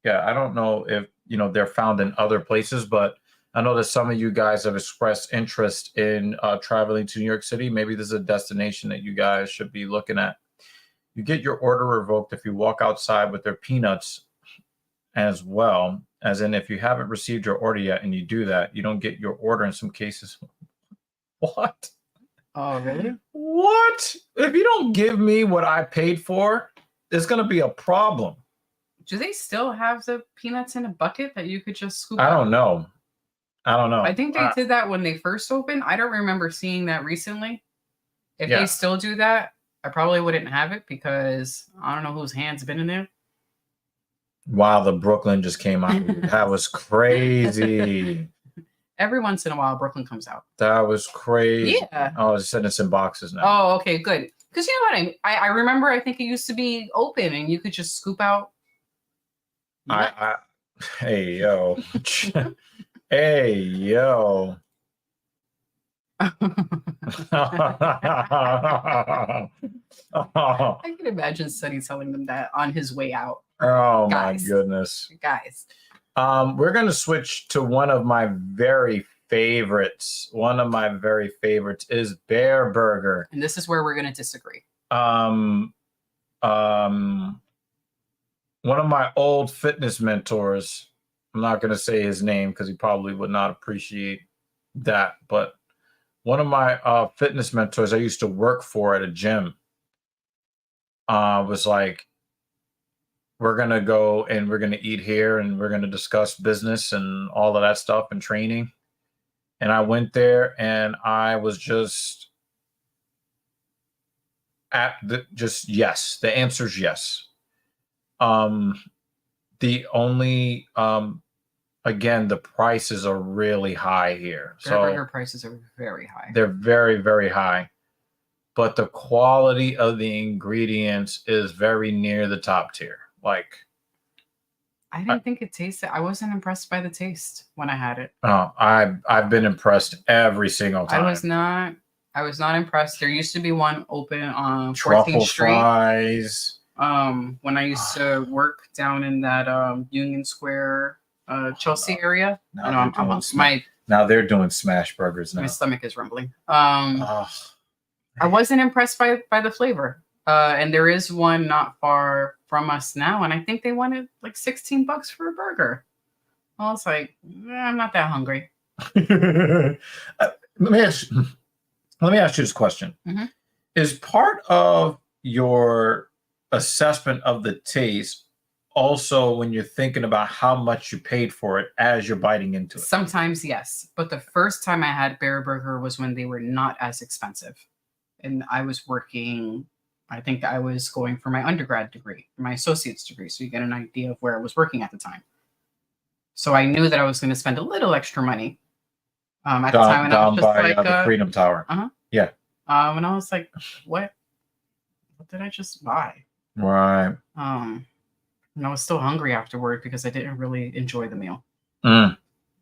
Yeah, I don't know if, they're found in other places, but I know that some of you guys have expressed interest in traveling to New York City. Maybe this is a destination that you guys should be looking at. You get your order revoked if you walk outside with their peanuts as well, as in if you haven't received your order yet and you do that, you don't get your order in some cases. What? Oh, really? What? If you don't give me what I paid for, there's going to be a problem. Do they still have the peanuts in a bucket that you could just scoop out? I don't know. I think they did that when they first opened. I don't remember seeing that recently. If they still do that, I probably wouldn't have it because I don't know whose hand's been in there. Wow, the Brooklyn just came out. That was crazy. Every once in a while, Brooklyn comes out. That was crazy. Yeah. Oh, it's in boxes now. Oh, okay, good. Because you know what I mean? I remember, I think it used to be open and you could just scoop out. Hey, yo. Hey, yo. I can imagine Sonny telling them that on his way out. Oh, guys, my goodness. Guys. We're going to switch to one of my very favorites. One of my very favorites is Bear Burger. And this is where we're going to disagree. One of my old fitness mentors, I'm not going to say his name because he probably would not appreciate that, but one of my fitness mentors I used to work for at a gym was like, we're going to go and we're going to eat here and we're going to discuss business and all of that stuff and training. And I went there and I was just yes. The answer is yes. The only, again, the prices are really high here. Burger prices are very high. They're very, very high. But the quality of the ingredients is very near the top tier. Like, I didn't think it tasted. I wasn't impressed by the taste when I had it. Oh, I've been impressed every single time. I was not impressed. There used to be one open on 14th Truffle Street. Fries. When I used to work down in that Union Square, Chelsea area. Now they're doing smash burgers now. My stomach is rumbling. I wasn't impressed by the flavor. And there is one not far from us now, and I think they wanted like $16 for a burger. I was like, I'm not that hungry. Let me ask you this question. Mm-hmm. Is part of your assessment of the taste also when you're thinking about how much you paid for it as you're biting into it? Sometimes, yes. But the first time I had Bear Burger was when they were not as expensive. And I was working, I think I was going for my undergrad degree, my associate's degree. So you get an idea of where I was working at the time. So I knew that I was going to spend a little extra money at the time. And I was just by the Freedom Tower. Yeah. And I was like, what did I just buy? Right. And I was still hungry afterward because I didn't really enjoy the meal. And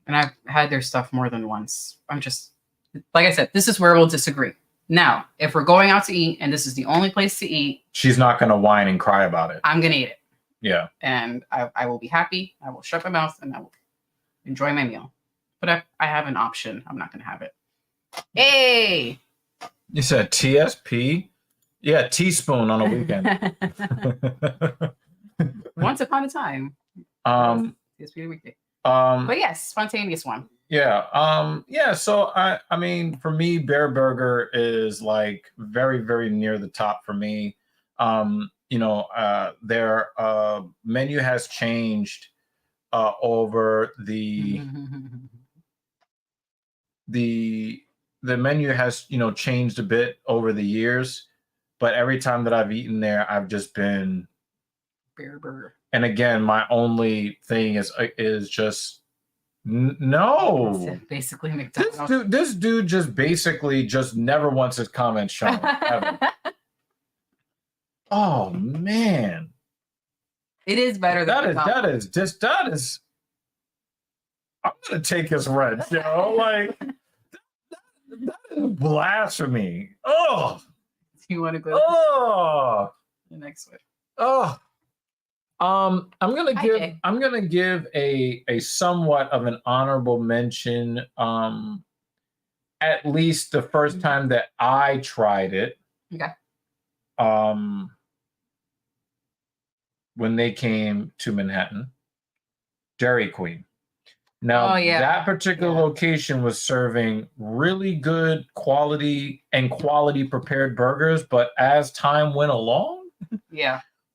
I've had their stuff more than once. I'm just, like I said, this is where we'll disagree. Now, if we're going out to eat and this is the only place to eat, she's not going to whine and cry about it. I'm going to eat it. Yeah. And I will be happy. I will shut my mouth and I will enjoy my meal. But I have an option. I'm not going to have it. Hey. You said TSP? Yeah, teaspoon on a weekend. Once upon a time. TSP weekday. But yes, spontaneous one. Yeah. So I mean, for me, Bear Burger is like very, very near the top for me. Their menu has changed over the menu has changed a bit over the years, but every time that I've eaten there, I've just been Bear Burger. And again, my only thing is just no. It's basically McDonald's. This dude just basically just never wants his comments shown. Ever. Oh man, it is better than that is. I'm gonna take his rent, like that is blasphemy. Oh, do you want to go? Oh, the next one. Oh. I'm gonna give a somewhat of an honorable mention. At least the first time that I tried it. Okay. When they came to Manhattan, Dairy Queen. Now that particular location was serving really good quality prepared burgers, but as time went along,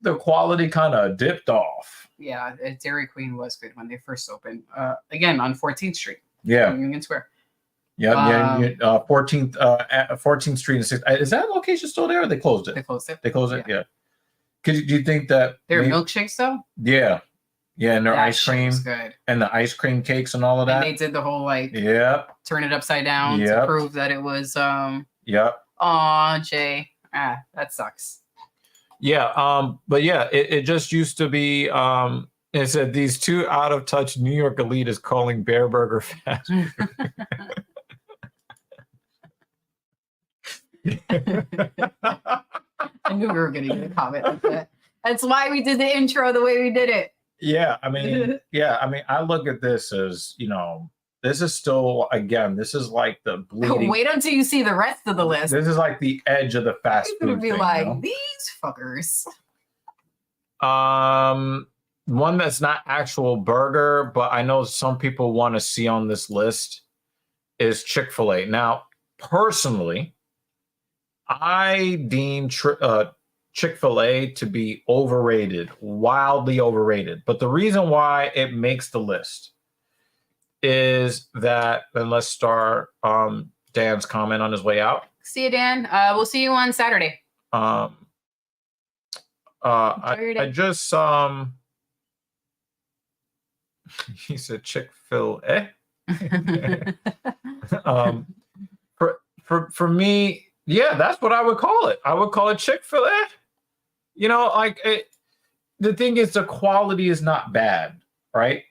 the quality kind of dipped off. Yeah, Dairy Queen was good when they first opened. Again, on 14th Street. Yeah. Union Square. Yeah, 14th Street and 6th. Is that location still there or they closed it? They closed it. They closed it? Yeah. Do you think that... Their milkshakes, though? Yeah. Yeah, and their ice cream. Was good. And the ice cream cakes and all of that. And they did the whole, turn it upside down to prove that it was... Aw, Jay. That sucks. Yeah, but yeah, it just used to be. It said these two out of touch New York elite is calling Bear Burger fast food. I knew we were going to get a comment like that. That's why we did the intro the way we did it. Yeah, I mean, I look at this as this is still, again, this is like the bleeding. Wait until you see the rest of the list. This is like the edge of the fast food. Be like, these fuckers. One that's not actual burger, but I know some people want to see on this list is Chick-fil-A. Now, personally, I deem Chick-fil-A to be overrated, wildly overrated. But the reason why it makes the list is that, and let's start Dan's comment on his way out. See you, Dan. We'll see you on Saturday. I just he said Chick-fil-A. For me, yeah, that's what I would call it. I would call it Chick-fil-A. The thing is, the quality is not bad, right?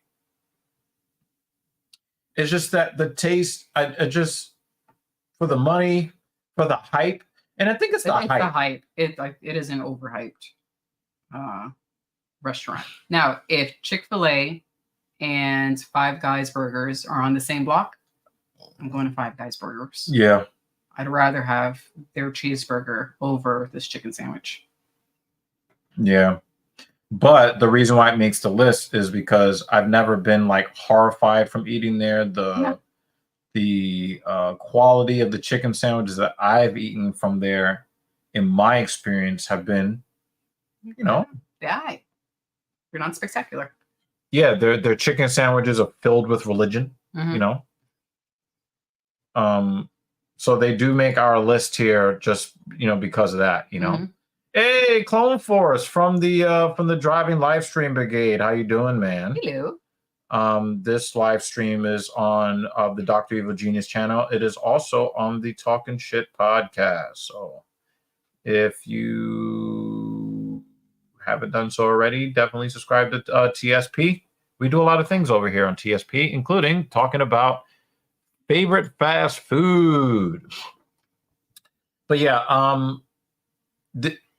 It's just that the taste, I just, for the money, for the hype, and I think it's the hype. It is an overhyped restaurant. Now, if Chick-fil-A and Five Guys Burgers are on the same block, I'm going to Five Guys Burgers. Yeah. I'd rather have their cheeseburger over this chicken sandwich. Yeah. But the reason why it makes the list is because I've never been horrified from eating there. The quality of the chicken sandwiches that I've eaten from there, in my experience, have been, yeah, they're not spectacular. Yeah, their chicken sandwiches are filled with religion. So they do make our list here just because of that. Hey, Clone Force from the Driving Live Stream Brigade. How you doing, man? Hello. This live stream is on the Dr. Evil Genius channel. It is also on the Talking Shit podcast. So if you haven't done so already, definitely subscribe to TSP. We do a lot of things over here on TSP, including talking about favorite fast food. But yeah,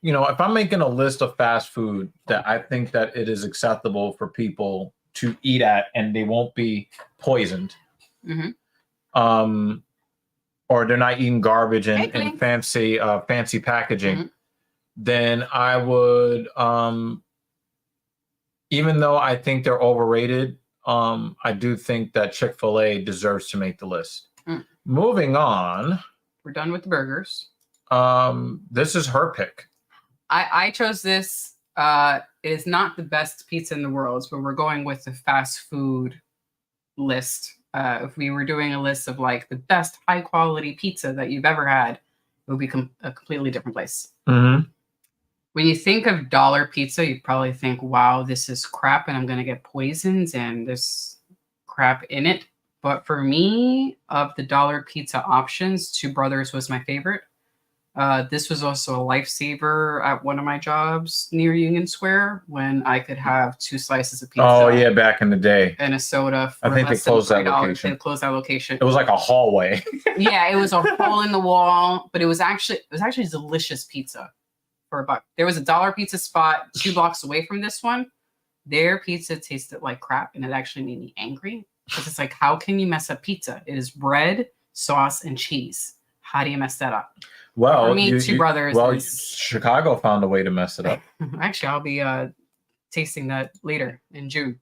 if I'm making a list of fast food that I think that it is acceptable for people to eat at and they won't be poisoned, or or they're not eating garbage Hey, and thanks. fancy packaging, Mhm. then I would, even though I think they're overrated, I do think that Chick-fil-A deserves to make the list. Mm. Moving on, We're done with the burgers. this is her pick. I chose this. It is not the best pizza in the world, but we're going with the fast food list. If we were doing a list of like the best high quality pizza that you've ever had, it would be a completely different place. Mm-hmm. When you think of dollar pizza, you probably think, wow, this is crap and I'm going to get poisons and there's crap in it. But for me, of the dollar pizza options, Two Brothers was my favorite. This was also a lifesaver at one of my jobs near Union Square when I could have 2 slices of pizza. Oh yeah, back in the day. And a soda for I think they less than closed that $3. location. They closed that location. It was like a hallway. Yeah, it was a hole in the wall, but it was actually delicious pizza for $1. There was a dollar pizza spot 2 blocks away from this one. Their pizza tasted like crap, and it actually made me angry because it's like, how can you mess up pizza? It is bread, sauce, and cheese. How do you mess that up? Well, for me, Two Brothers. Well, Chicago found a way to mess it up. Actually, I'll be tasting that later in June.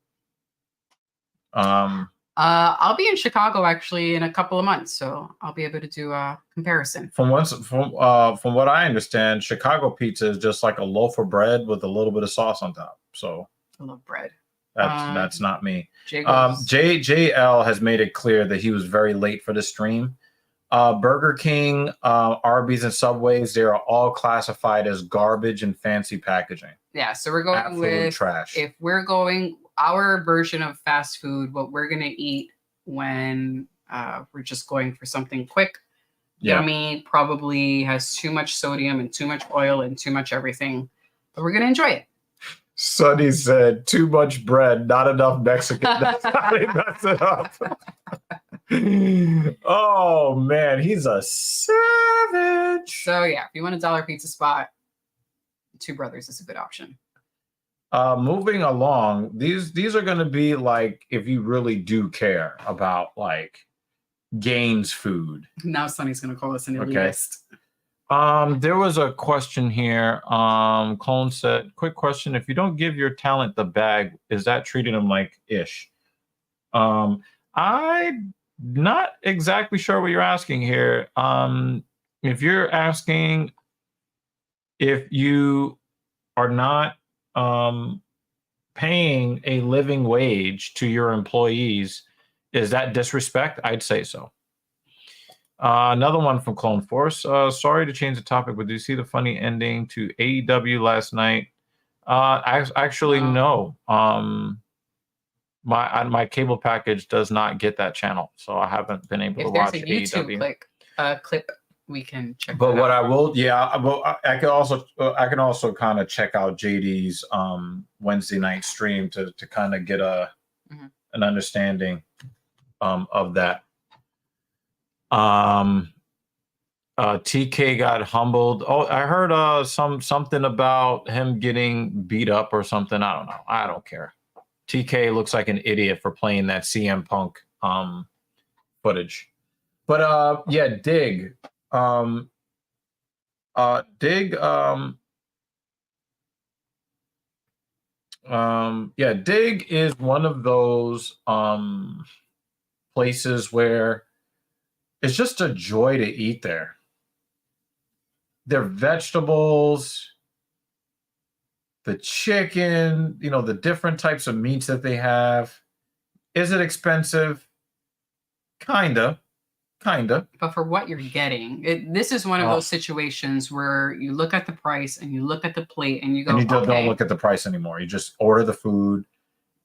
I'll be in Chicago actually in a couple of months, so I'll be able to do a comparison. From what I understand, Chicago pizza is just like a loaf of bread with a little bit of sauce on top. So I love bread. That's not me. JL has made it clear that he was very late for the stream. Burger King, Arby's, and Subways, they are all classified as garbage and fancy packaging. Yeah, so we're going absolute with trash. If we're going our version of fast food, what we're gonna eat when we're just going for something quick, yummy, probably has too much sodium and too much oil and too much everything, but we're gonna enjoy it. Sonny said, "Too much bread, not enough Mexican." That's how they mess it up. Oh man, he's a savage. So yeah, if you want a dollar pizza spot, Two Brothers is a good option. Moving along, these are going to be like if you really do care about like Gaines food. Now Sonny's going to call us an elitist. There was a question here. Clone said, "Quick question: if you don't give your talent the bag, is that treating them like ish?" I'm not exactly sure what you're asking here. If you're asking if you are not paying a living wage to your employees, is that disrespect? I'd say so. Another one from Clone Force. Sorry to change the topic, but did you see the funny ending to AEW last night? Actually, no. My cable package does not get that channel, so I haven't been able to watch AEW. If there's a YouTube clip, we can check. But what I will, I can also kind of check out JD's Wednesday night stream to kind of get an understanding of that. TK got humbled. Oh, I heard something about him getting beat up or something. I don't know. I don't care. TK looks like an idiot for playing that CM Punk footage. But yeah, Dig. Dig is one of those places where it's just a joy to eat there. Their vegetables, the chicken, the different types of meats that they have. Is it expensive? Kinda. But for what you're getting, this is one of those situations where you look at the price and you look at the plate and you go, and you don't look at the price anymore. You just order the food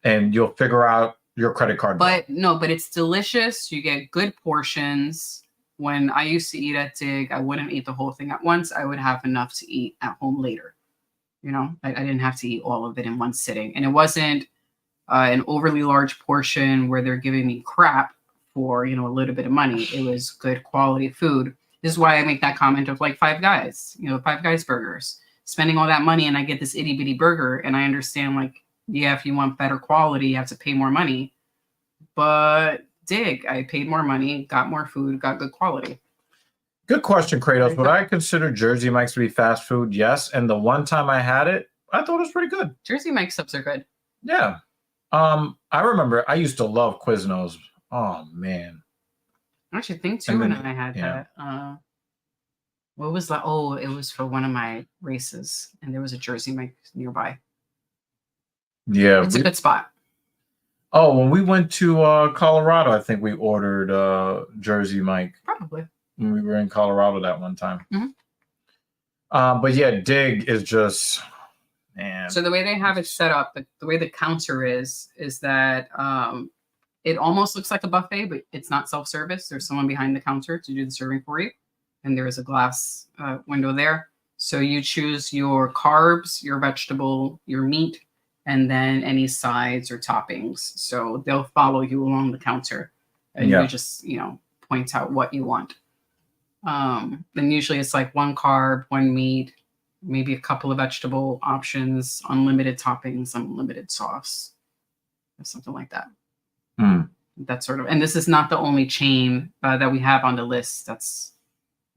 and you'll figure out your credit card bill. But it's delicious. You get good portions. When I used to eat at Dig, I wouldn't eat the whole thing at once. I would have enough to eat at home later. I didn't have to eat all of it in one sitting. And it wasn't an overly large portion where they're giving me crap for, a little bit of money. It was good quality food. This is why I make that comment of like Five Guys, Five Guys burgers. Spending all that money and I get this itty bitty burger, and I understand like, yeah, if you want better quality, you have to pay more money. But Dig, I paid more money, got more food, got good quality. Good question, Kratos. Would Okay. I consider Jersey Mike's to be fast food? Yes. And the one time I had it, I thought it was pretty good. Jersey Mike's subs are good. Yeah. I remember I used to love Quiznos. Oh man. I actually think too And when then I had yeah. that. What was that? Oh, it was for one of my races, and there was a Jersey Mike nearby. Yeah. It's a good spot. Oh, when we went to Colorado, I think we ordered Jersey Mike Probably. when we were in Colorado that one time. Mhm. But yeah, Dig is just man. So the way they have it set up, the way the counter is that it almost looks like a buffet, but it's not self-service. There's someone behind the counter to do the serving for you, and there is a glass window there. So you choose your carbs, your vegetable, your meat, and then any sides or toppings. So they'll follow you along the counter, and Yeah. you just point out what you want. Then usually it's like one carb, one meat, maybe a couple of vegetable options, unlimited toppings, unlimited sauce, or something like that. That sort of, and this is not the only chain that we have on the list. That's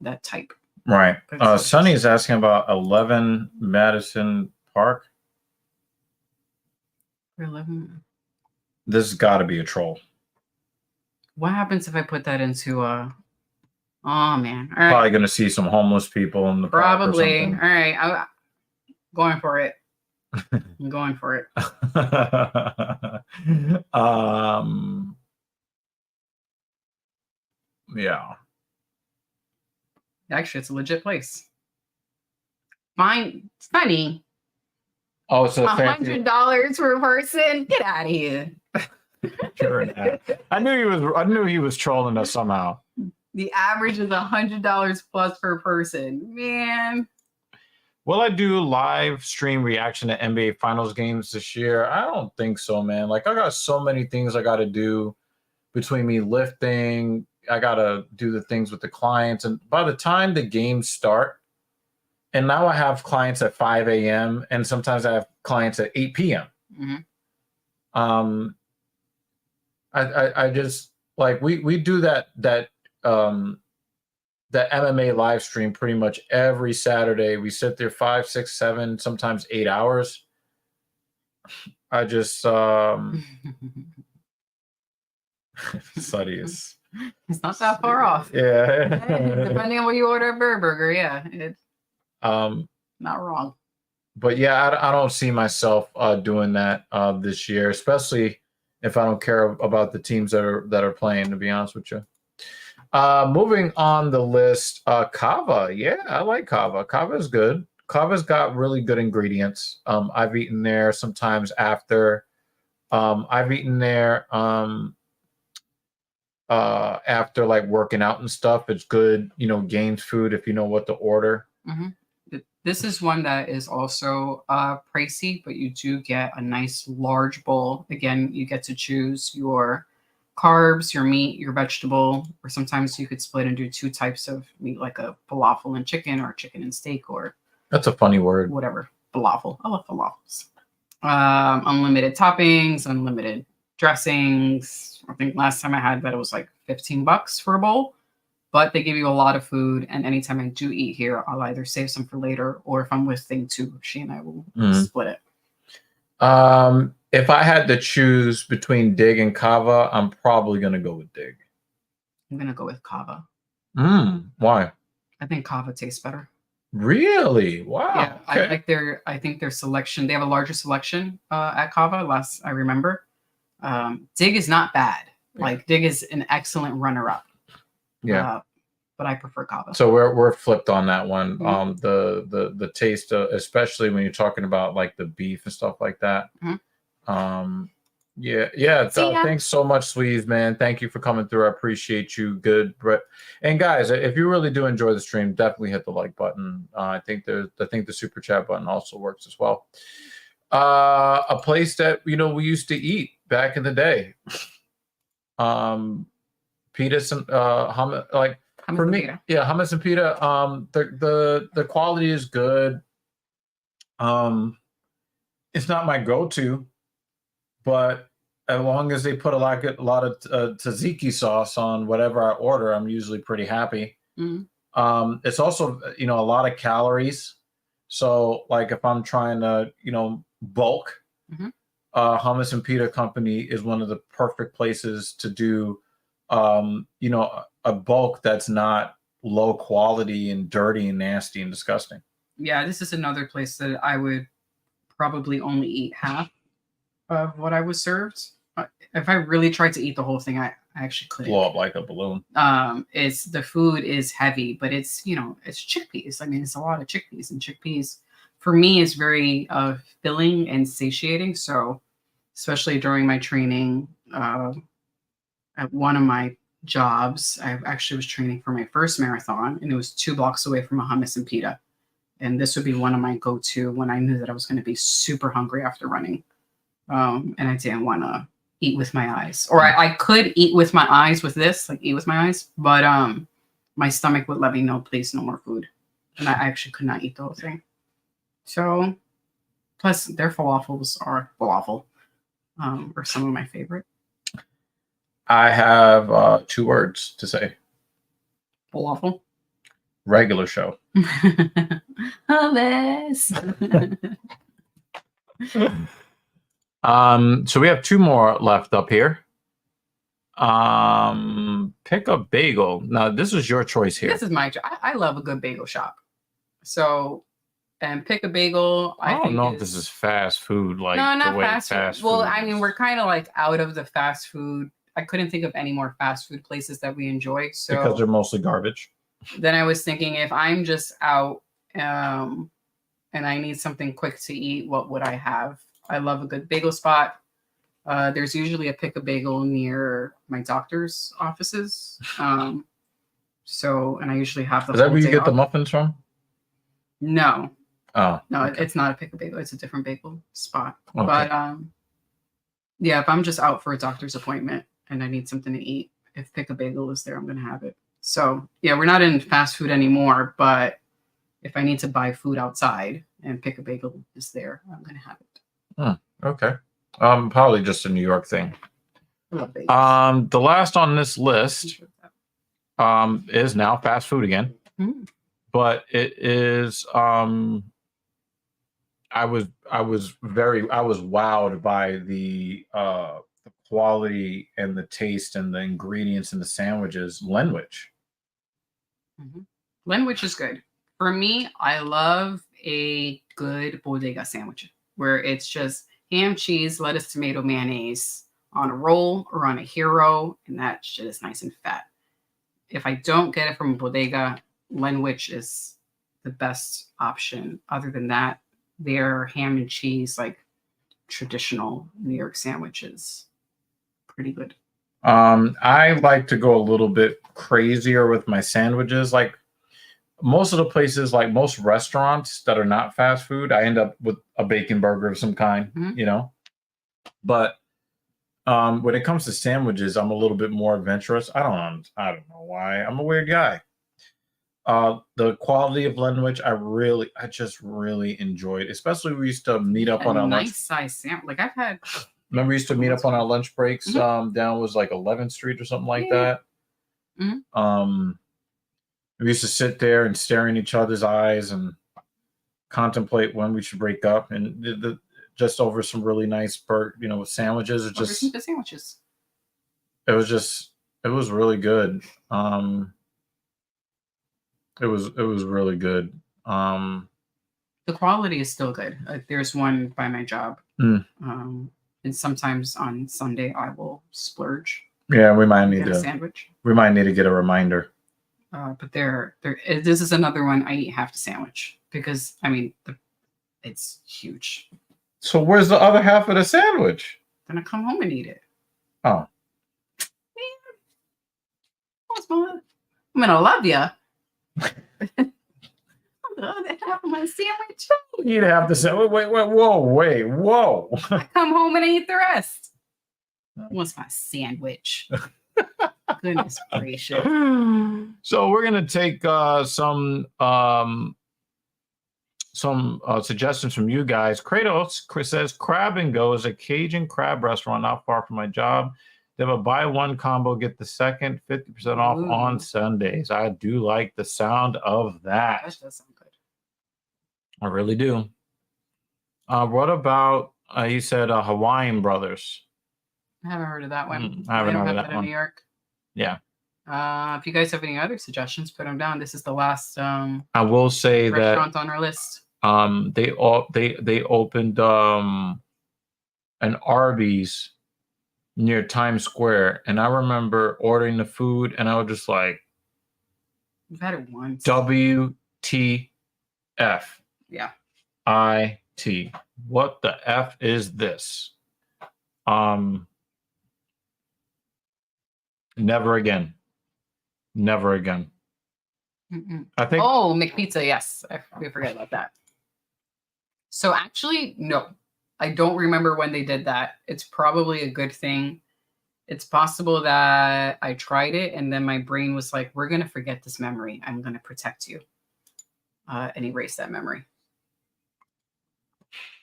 that type. Right. Sonny is asking about 11 Madison Park. 11. This has got to be a troll. What happens if I put that into Oh man! All right. Probably going to see some homeless people in the park or Probably. something. All right. I'm going for it. I'm going for it. Yeah. Actually, it's a legit place. Fine. It's funny. Oh, it's $100 per person. Get out of here. Sure. I knew he was trolling us somehow. The average is $100 plus per person. Man. Will I do live stream reaction to NBA Finals games this year? I don't think so, man. Like, I got so many things I got to do between me lifting. I got to do the things with the clients. And by the time the games start, and now I have clients at 5 a.m. and sometimes I have clients at 8 p.m. Mm-hmm. I just like we do that MMA live stream pretty much every Saturday. We sit there 5, 6, 7, sometimes 8 hours. I just Suddy is it's not that far off. Yeah. Depending on what you order a burger, yeah. It's not wrong. But yeah, I don't see myself doing that this year, especially if I don't care about the teams that are playing, to be honest with you. Moving on the list, Kava. Yeah, I like Kava. Kava is good. Kava's got really good ingredients. I've eaten there sometimes after. I've eaten there after like working out and stuff. It's good, games food if you know what to order. Mm-hmm. This is one that is also pricey, but you do get a nice large bowl. Again, you get to choose your carbs, your meat, your vegetable, or sometimes you could split and do two types of meat, like a falafel and chicken or chicken and steak, or that's a funny word. Whatever. Falafel. I love falafels. Unlimited toppings, unlimited dressings. I think last time I had that it was like $15 for a bowl. But they give you a lot of food, and anytime I do eat here, I'll either save some for later, or if I'm with Thing 2, she and I will split it. If I had to choose between Dig and Kava, I'm probably going to go with Dig. I'm going to go with Kava. Why? I think Kava tastes better. Really? Wow. Yeah, okay. I think their selection, they have a larger selection at Kava, last I remember. Dig is not bad. Yeah. Like, Dig is an excellent runner-up. Yeah, but I prefer Kava. So we're flipped on that one. Mm-hmm. The taste, especially when you're talking about like the beef and stuff like that. Mm-hmm. Yeah. Thanks so much, Sleeves, man. Thank you for coming through. I appreciate you. Good, Brett. And guys, if you really do enjoy the stream, definitely hit the like button. I think the super chat button also works as well. A place that we used to eat back in the day. Pita, hummus, like hummus for me, yeah, hummus and pita. The quality is good. It's not my go-to, but as long as they put a lot of tzatziki sauce on whatever I order, I'm usually pretty happy. Mm-hmm. It's also, a lot of calories. So like if I'm trying to, bulk, Mhm. Hummus and Pita Company is one of the perfect places to do, a bulk that's not low quality and dirty and nasty and disgusting. Yeah, this is another place that I would probably only eat half of what I was served. If I really tried to eat the whole thing, I actually couldn't. Blow up like a balloon. It's the food is heavy, but it's it's chickpeas. I mean, it's a lot of chickpeas, and chickpeas for me is very filling and satiating. So, especially during my training, at one of my jobs, I actually was training for my first marathon, and it was 2 blocks away from a hummus and pita. And this would be one of my go-to when I knew that I was going to be super hungry after running, and I didn't want to eat with my eyes, or I could eat with my eyes with this, like eat with my eyes, but my stomach would let me know, please, no more food, and I actually could not eat the whole thing. So, plus their falafels are are some of my favorite. I have 2 words to say. Falafel. Regular show. Hummus. So we have 2 more left up here. Pick a bagel. Now this is your choice here. This is my I love a good bagel shop. So, and Pick a Bagel. I don't know if this is fast food, like no, not the way fast food. Well, I mean, we're kind of like out of the fast food. I couldn't think of any more fast food places that we enjoy. So because they're mostly garbage. Then I was thinking, if I'm just out and I need something quick to eat, what would I have? I love a good bagel spot. There's usually a Pick a Bagel near my doctor's offices. So, and I usually have the. Is that where you get the muffins from? No. Oh. No, okay. It's not a Pick a Bagel. It's a different bagel spot. Okay. But yeah, if I'm just out for a doctor's appointment and I need something to eat, if Pick a Bagel is there, I'm gonna have it. So yeah, we're not in fast food anymore, but if I need to buy food outside and Pick a Bagel is there, I'm gonna have it. Okay. Probably just a New York thing. I love bagels. The last on this list is now fast food again. But it is I was wowed by the quality and the taste and the ingredients in the sandwiches. Lenwich. Lenwich is good. For me, I love a good bodega sandwich where it's just ham, cheese, lettuce, tomato, mayonnaise on a roll or on a hero, and that shit is nice and fat. If I don't get it from a bodega, Lenwich is the best option. Other than that, their ham and cheese, like traditional New York sandwiches, pretty good. I like to go a little bit crazier with my sandwiches. Like most of the places, like most restaurants that are not fast food, I end up with a bacon burger of some kind, But when it comes to sandwiches, I'm a little bit more adventurous. I don't know why. I'm a weird guy. The quality of Lenwich, I just really enjoyed. Especially we used to meet up on our nice size sandwich. Like I've had. Remember, we used to meet up on our lunch breaks. Down was like 11th Street or something like that. We used to sit there and stare in each other's eyes and contemplate when we should break up, and just over some really nice sandwiches. It just some good sandwiches. It was really good. It was really good. The quality is still good. There's one by my job. And sometimes on Sunday I will splurge. Yeah, we might need a sandwich. We might need to get a reminder. But this is another one I eat half the sandwich because I mean it's huge. So where's the other half of the sandwich? Then I come home and eat it. Oh. I'm gonna love you. The other half of my sandwich. You'd have to say, wait, whoa. I come home and I eat the rest. What's my sandwich? Goodness gracious. So we're gonna take some suggestions from you guys. Kratos says Crab and Go is a Cajun crab restaurant not far from my job. They have a buy one combo, get the second 50% off on Ooh. Sundays. I do like the sound of that. That does sound good. I really do. What about you said Hawaiian Brothers? I haven't heard of that one. I haven't They don't heard of have that in one. New York. Yeah. If you guys have any other suggestions, put them down. This is the last I will say restaurant that on our list. they opened an Arby's near Times Square, and I remember ordering the food, and I was just like, We've had it once. WTF. Yeah. IT. What the F is this? Never again. Never again. Mm-mm. I think. Oh, McPizza. Yes, we forget about that. So actually, no, I don't remember when they did that. It's probably a good thing. It's possible that I tried it and then my brain was like, "We're gonna forget this memory. I'm gonna protect you," and erase that memory.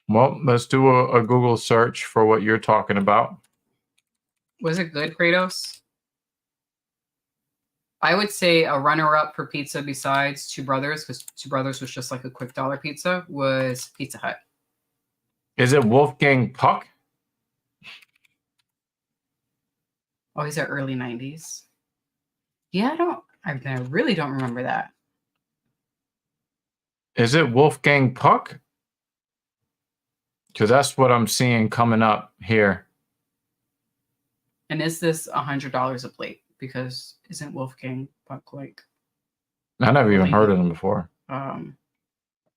Well, let's do a Google search for what you're talking about. Was it good, Kratos? I would say a runner-up for pizza besides Two Brothers, because Two Brothers was just like a quick dollar pizza, was Pizza Hut. Is it Wolfgang Puck? Oh, he's at early 90s. Yeah, I really don't remember that. Is it Wolfgang Puck? Because that's what I'm seeing coming up here. And is this $100 a plate? Because isn't Wolfgang Puck like I never even heard of them before.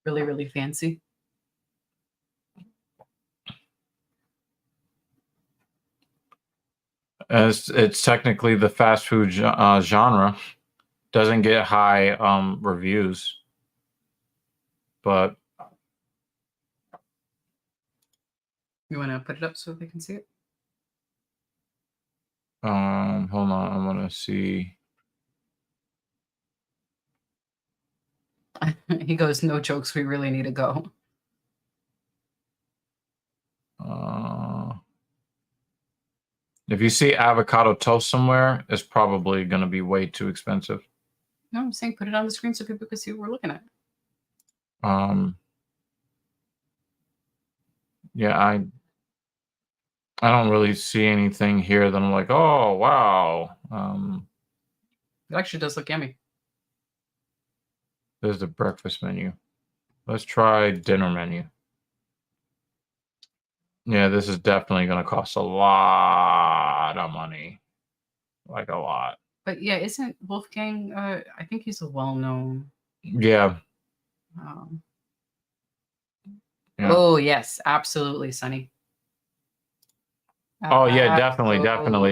really, really fancy? As it's technically the fast food genre, doesn't get high reviews, but You want to put it up so they can see it? hold on, I want to see. He goes, "No jokes, we really need to go." If you see avocado toast somewhere, it's probably going to be way too expensive. No, I'm saying put it on the screen so people can see what we're looking at. Yeah, I don't really see anything here that I'm like, oh wow. It actually does look yummy. There's the breakfast menu. Let's try dinner menu. Yeah, this is definitely going to cost a lot of money. Like a lot. But yeah, isn't Wolfgang, I think he's a well-known. Yeah. Yeah. Oh, yes, absolutely, Sonny. Oh, yeah, definitely.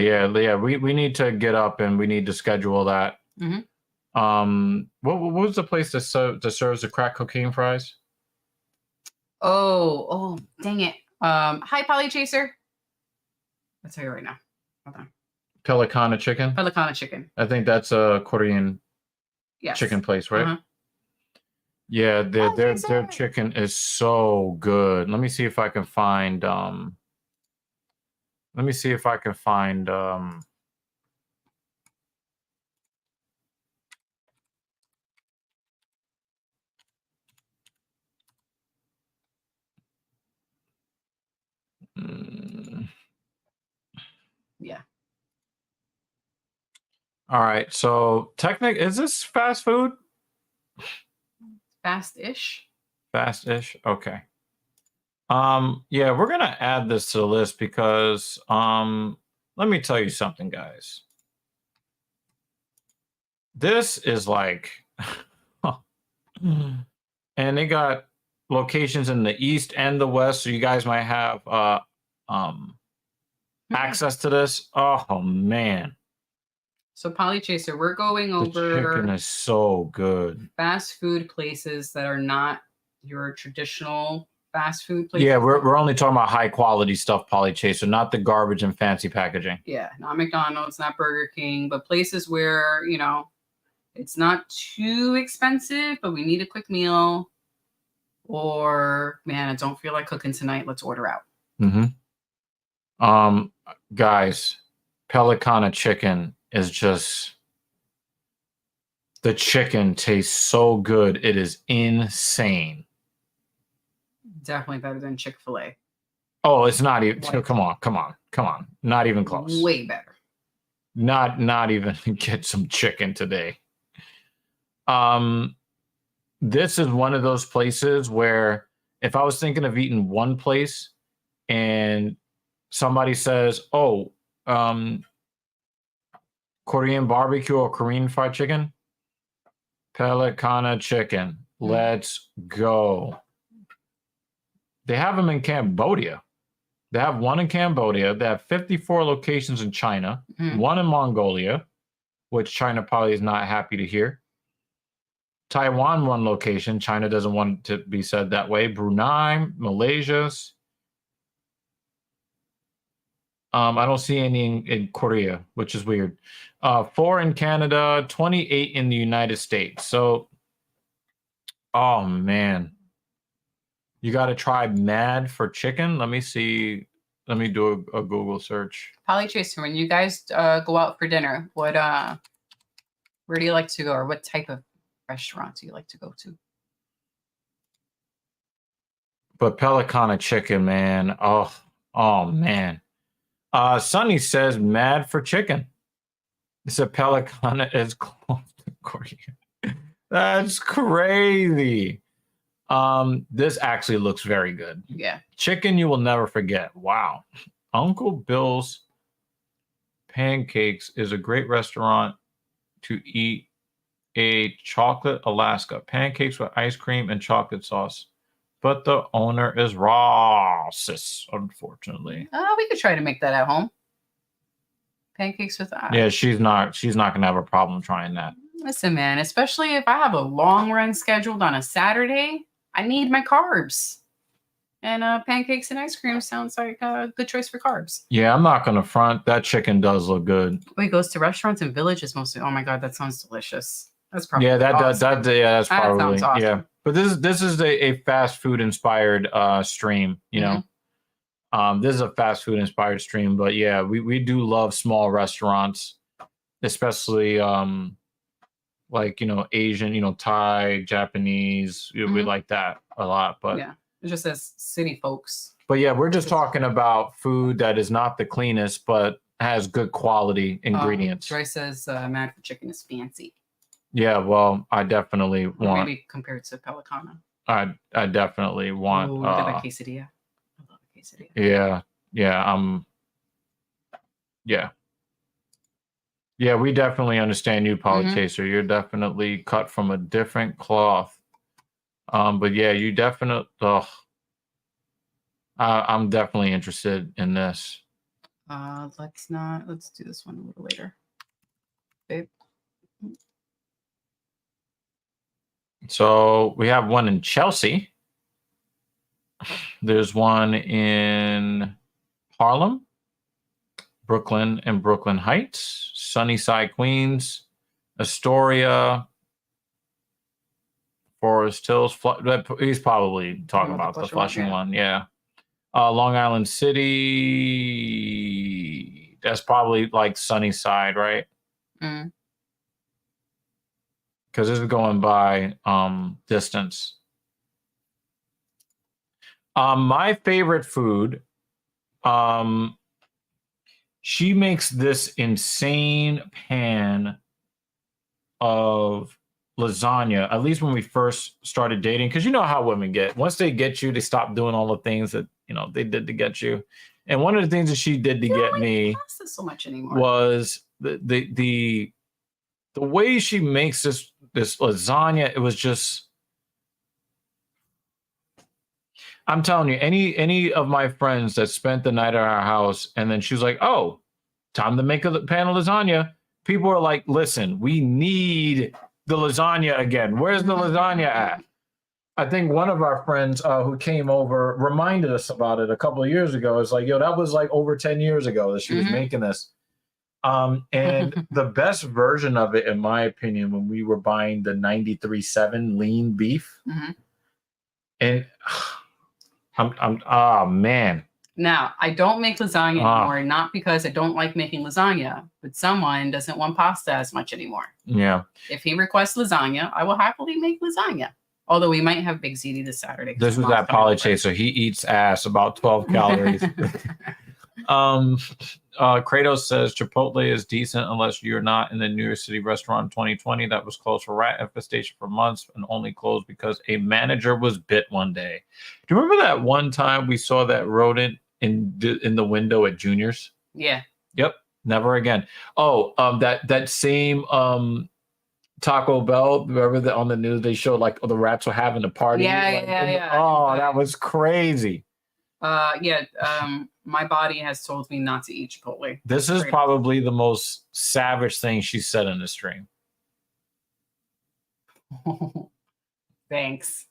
Yeah. We need to get up and we need to schedule that. Mm-hmm. What was the place that serves the crack cocaine fries? Oh, dang it. Hi, Polly Chaser. I'll tell you right now. Hold on. Pelicana Chicken? Pelicana Chicken. I think that's a Korean chicken place, right? Uh-huh. Yeah, their chicken is so good. Let me see if I can find Yeah. All right. So is this fast food? Fast-ish. Fast-ish. Okay. Yeah, we're gonna add this to the list because let me tell you something, guys. This is like and they got locations in the east and the west, so you guys might have access to this. Oh man. So Polly Chaser, we're going over. The chicken is so good. Fast food places that are not your traditional fast food places. Yeah, we're only talking about high quality stuff, Polly Chaser, not the garbage and fancy packaging. Yeah, not McDonald's, not Burger King, but places where, it's not too expensive, but we need a quick meal. Or, man, I don't feel like cooking tonight. Let's order out. Mm-hmm. Guys, Pelicana chicken is just, the chicken tastes so good. It is insane. Definitely better than Chick-fil-A. Oh, it's not even. Like, come on. Not even close. Way better. Not even get some chicken today. This is one of those places where if I was thinking of eating one place and somebody says, "Oh, Korean barbecue or Korean fried chicken," Pelicana chicken. Let's go. They have them in Cambodia. They have one in Cambodia. They have 54 locations in China, one in Mongolia, which China probably is not happy to hear. Taiwan, one location. China doesn't want it to be said that way. Brunei, Malaysia. I don't see any in Korea, which is weird. 4 in Canada, 28 in the United States. So, oh man. You got to try Mad for chicken. Let me see. Let me do a Google search. Polly Chaser, when you guys go out for dinner, where do you like to go, or what type of restaurant do you like to go to? But Pelicana chicken, man. Oh man. Sunny says Mad for chicken. It's a Pelicana is close to Korea. That's crazy. This actually looks very good. Yeah. Chicken you will never forget. Wow. Uncle Bill's Pancakes is a great restaurant to eat a chocolate Alaska. Pancakes with ice cream and chocolate sauce. But the owner is racist, unfortunately. We could try to make that at home. Pancakes with ice. Yeah, she's not gonna have a problem trying that. Listen, man, especially if I have a long run scheduled on a Saturday, I need my carbs. And pancakes and ice cream sounds like a good choice for carbs. Yeah, I'm not gonna front. That chicken does look good. Wait, goes to restaurants and villages mostly. Oh my god, that sounds delicious. That's probably that's awesome. that's probably sounds awesome. Yeah. But this is a fast food inspired stream, you know. This is a fast food inspired stream, but yeah, we do love small restaurants, especially like, you know, Asian, you know, Thai, Japanese. We like that a lot. But yeah, it just says city folks. But yeah, we're just talking about food that is not the cleanest, but has good quality ingredients. Joy says Mad for chicken is fancy. Yeah, well, I definitely want. Maybe compared to Pelicana. I definitely want. Look at that quesadilla. I love a quesadilla. Yeah. Yeah, we definitely understand you, Polly Chaser. You're definitely cut from a different cloth. But yeah, you definitely. I'm definitely interested in this. Let's do this one a little later. Babe. So we have one in Chelsea. There's one in Harlem, Brooklyn and Brooklyn Heights, Sunnyside, Queens, Astoria, Forest Hills. He's probably talking about the Flushing one. Yeah. Long Island City. That's probably like Sunnyside, right? Because this is going by distance. My favorite food, she makes this insane pan of lasagna, at least when we first started dating, because you know how women get. Once they get you, they stop doing all the things that, you know, they did to get you. And one of the things that she did to get me so much anymore. Was the way she makes this lasagna. It was just, I'm telling you, any of my friends that spent the night at our house and then she was like, "Oh, time to make a pan of lasagna." People are like, "Listen, we need the lasagna again. Where's the lasagna at?" I think one of our friends who came over reminded us about it a couple of years ago. It's like, yo, that was like over 10 years ago that she was making this. And the best version of it, in my opinion, when we were buying the 93.7 lean beef, and oh man, Now, I don't make lasagna anymore, not because I don't like making lasagna, but someone doesn't want pasta as much anymore. Yeah. If he requests lasagna, I will happily make lasagna. Although we might have Big ZD this Saturday. This is that polychaser. He eats ass, about 12 calories. Kratos says Chipotle is decent unless you're not in the New York City restaurant in 2020 that was closed for rat infestation for months and only closed because a manager was bit one day. Do you remember that one time we saw that rodent in the window at Junior's? Yeah. Yep. Never again. Oh, that same Taco Bell. Remember that on the news they showed like the rats were having a party. Yeah. Oh, that was crazy. My body has told me not to eat Chipotle. This is probably the most savage thing she said in the stream. Thanks.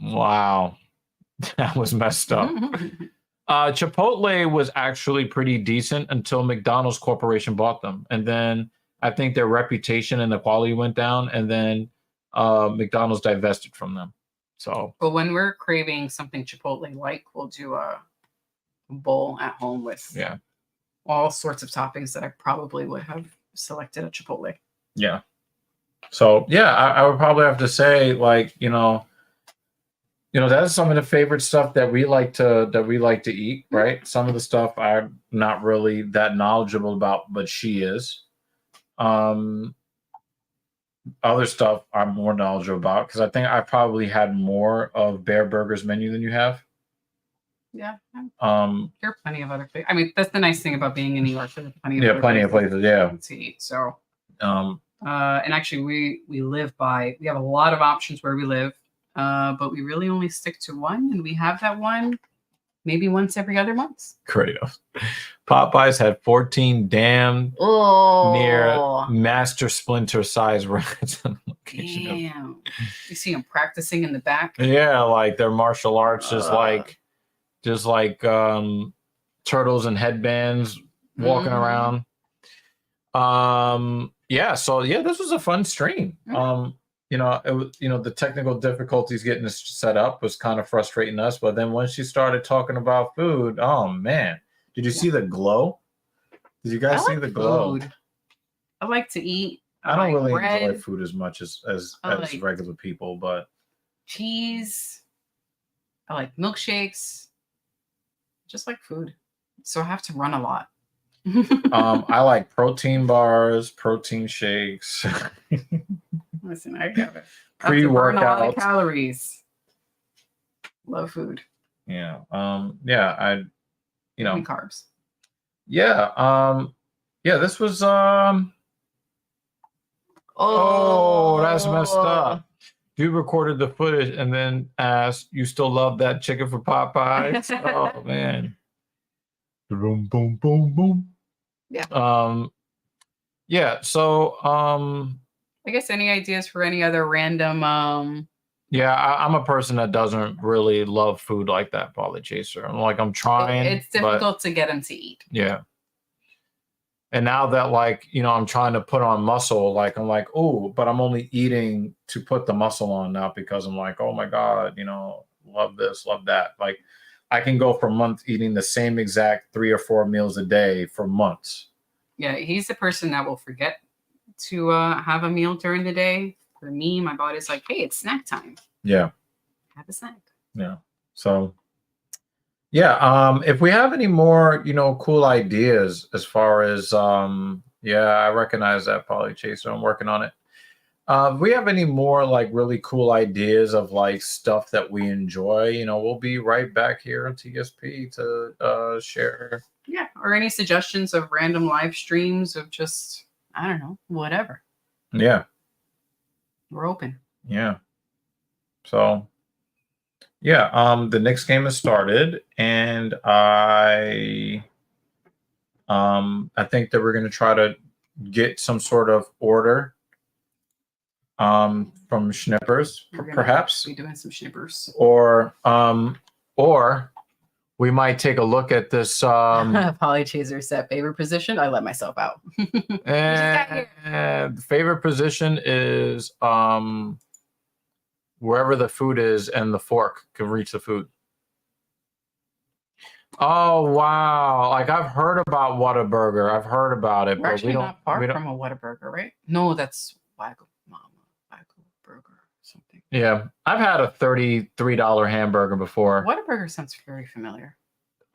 Wow. That was messed up. Chipotle was actually pretty decent until McDonald's Corporation bought them. And then I think their reputation and the quality went down. And then McDonald's divested from them. So, but when we're craving something Chipotle-like, we'll do a bowl at home with all sorts of toppings that I probably would have selected at Chipotle. Yeah. So I would probably have to say, like, that's some of the favorite stuff that we like to eat, right? Some of the stuff I'm not really that knowledgeable about, but she is. Other stuff I'm more knowledgeable about because I think I probably had more of Bear Burger's menu than you have. Yeah. There are plenty of other places. I mean, that's the nice thing about being in New York. There's plenty of places to eat. So, and actually, we live by. We have a lot of options where we live, but we really only stick to one, and we have that one maybe once every other month. Kratos. Popeyes had 14 damn near Master Splinter size rats. Damn. You see them practicing in the back. Yeah, like their martial arts, just like turtles and headbands walking around. This was a fun stream. The technical difficulties getting this set up was kind of frustrating us, but then once you started talking about food, oh man, did you see the glow? Did you guys see the glow? Food. I like to eat. I don't really enjoy food as much as regular people, but cheese. I like milkshakes. Just like food. So I have to run a lot. I like protein bars, protein shakes. Listen, I have it. Pre-workout. A lot of calories. Love food. Yeah. Carbs. Yeah. This was oh, that's messed up. Dude recorded the footage and then asked, "You still love that chicken for Popeyes?" Oh man. Boom, boom, boom, boom. Yeah. So I guess any ideas for any other random I'm a person that doesn't really love food like that, Polly Chaser. I'm trying. It's difficult to get him to eat. Yeah. And now that I'm trying to put on muscle, I'm like, oh, but I'm only eating to put the muscle on now because I'm like, oh my God, love this, love that. Like I can go for months eating the same exact 3 or 4 meals a day for months. Yeah, he's the person that will forget to have a meal during the day. For me, my body's like, hey, it's snack time. Yeah. Have a snack. Yeah. So if we have any more, cool ideas as far as I recognize that, Polly Chaser. I'm working on it. If we have any more really cool ideas of stuff that we enjoy, we'll be right back here on TSP to share. Yeah, or any suggestions of random live streams of just, I don't know, whatever. Yeah. We're open. Yeah. So, the next game has started, and I think that we're going to try to get some sort of order from Schnippers, perhaps. Be doing some Schnippers. Or we might take a look at this. Polychaser set favorite position. I let myself out. And the favorite position is wherever the food is and the fork can reach the food. Oh wow! Like I've heard about Whataburger. I've heard about it, We're but actually not we far don't. from a Whataburger, right? No, that's Waggle Mama, Waggle Burger, something. Yeah, I've had a $33 hamburger before. Whataburger sounds very familiar.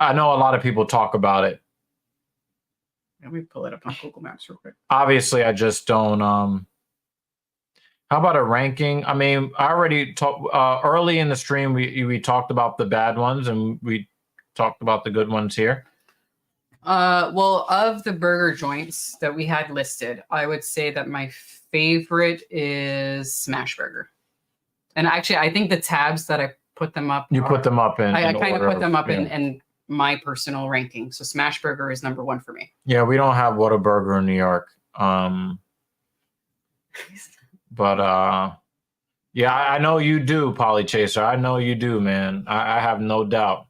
I know a lot of people talk about it. Let me pull it up on Google Maps real quick. Obviously, I just don't. How about a ranking? I mean, I already talked early in the stream. We talked about the bad ones, and we talked about the good ones here. Well, of the burger joints that we had listed, I would say that my favorite is Smash Burger. And actually, I think the tabs that I put them up. You put them up in. I kind of put them up yeah. in my personal ranking. So Smash Burger is number 1 for me. Yeah, we don't have Whataburger in New York. But yeah, I know you do, Polly Chaser. I know you do, man. I have no doubt.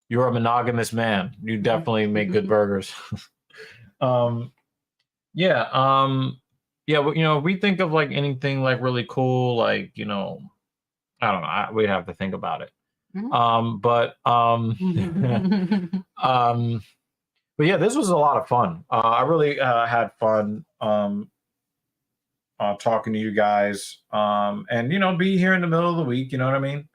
You're a monogamous man. You definitely make good burgers. Yeah. Yeah. Well, you know, we think of like anything like really cool, like, you know, I don't know. We'd have to think about it. But yeah, this was a lot of fun. I really had fun talking to you guys, and you know, be here in the middle of the week. You know what I mean?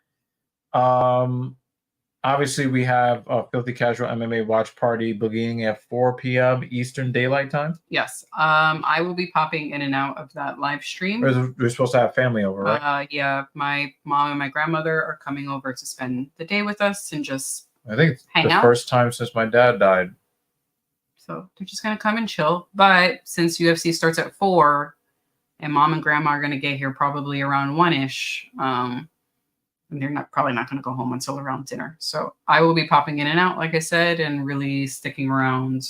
Obviously, we have a Filthy Casual MMA watch party beginning at 4 p.m. Eastern Daylight Time. Yes. I will be popping in and out of that live stream. We're supposed to have family over, right? Yeah, my mom and my grandmother are coming over to spend the day with us and just I think it's hang the out. first time since my dad died. So they're just gonna come and chill. But since UFC starts at 4, and mom and grandma are gonna get here probably around 1-ish, and they're probably not gonna go home until around dinner. So I will be popping in and out, like I said, and really sticking around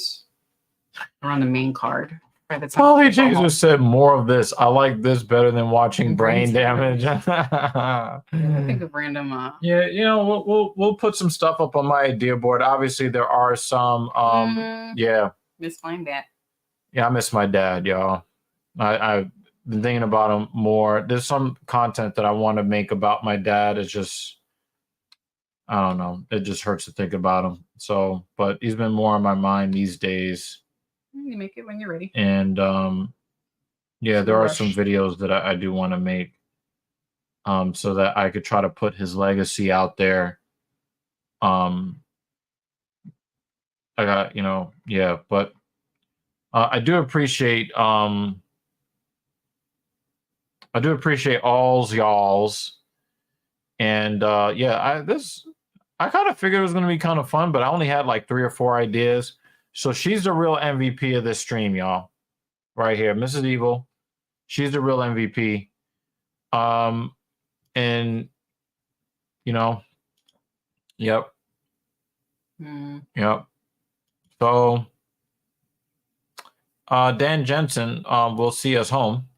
the main card. By the time Polly Jesus said more of this. I like this better than watching Brain Damage. I think of random. Yeah, you know, we'll put some stuff up on my idea board. Obviously, there are some. Yeah. Miss my dad. Yeah, I miss my dad, y'all. I've been thinking about him more. There's some content that I want to make about my dad. It's just, I don't know. It just hurts to think about him. So, but he's been more on my mind these days. You make it when you're ready. And yeah, there are some videos that I do want to make, so that I could try to put his legacy out there. I got, you know, yeah, but I do appreciate all's y'all's, and yeah, I kind of figured it was going to be kind of fun, but I only had like 3 or 4 ideas. So she's the real MVP of this stream, y'all. Right here, Mrs. Evil. She's the real MVP. And you know, yep. Yep. So Dan Jensen will see us home,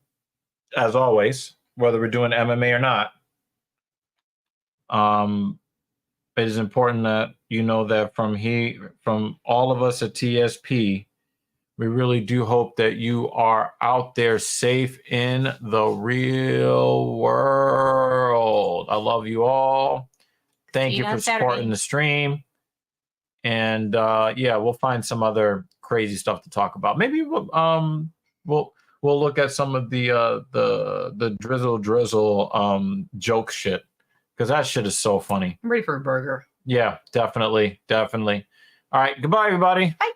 as always, whether we're doing MMA or not. It is important that you know that from all of us at TSP, we really do hope that you are out there safe in the real world. I love you all. Thank you for supporting the stream. And yeah, we'll find some other crazy stuff to talk about. Maybe we'll look at some of the drizzle joke shit, because that shit is so funny. I'm ready for a burger. Yeah, definitely. All right, goodbye, everybody. Bye.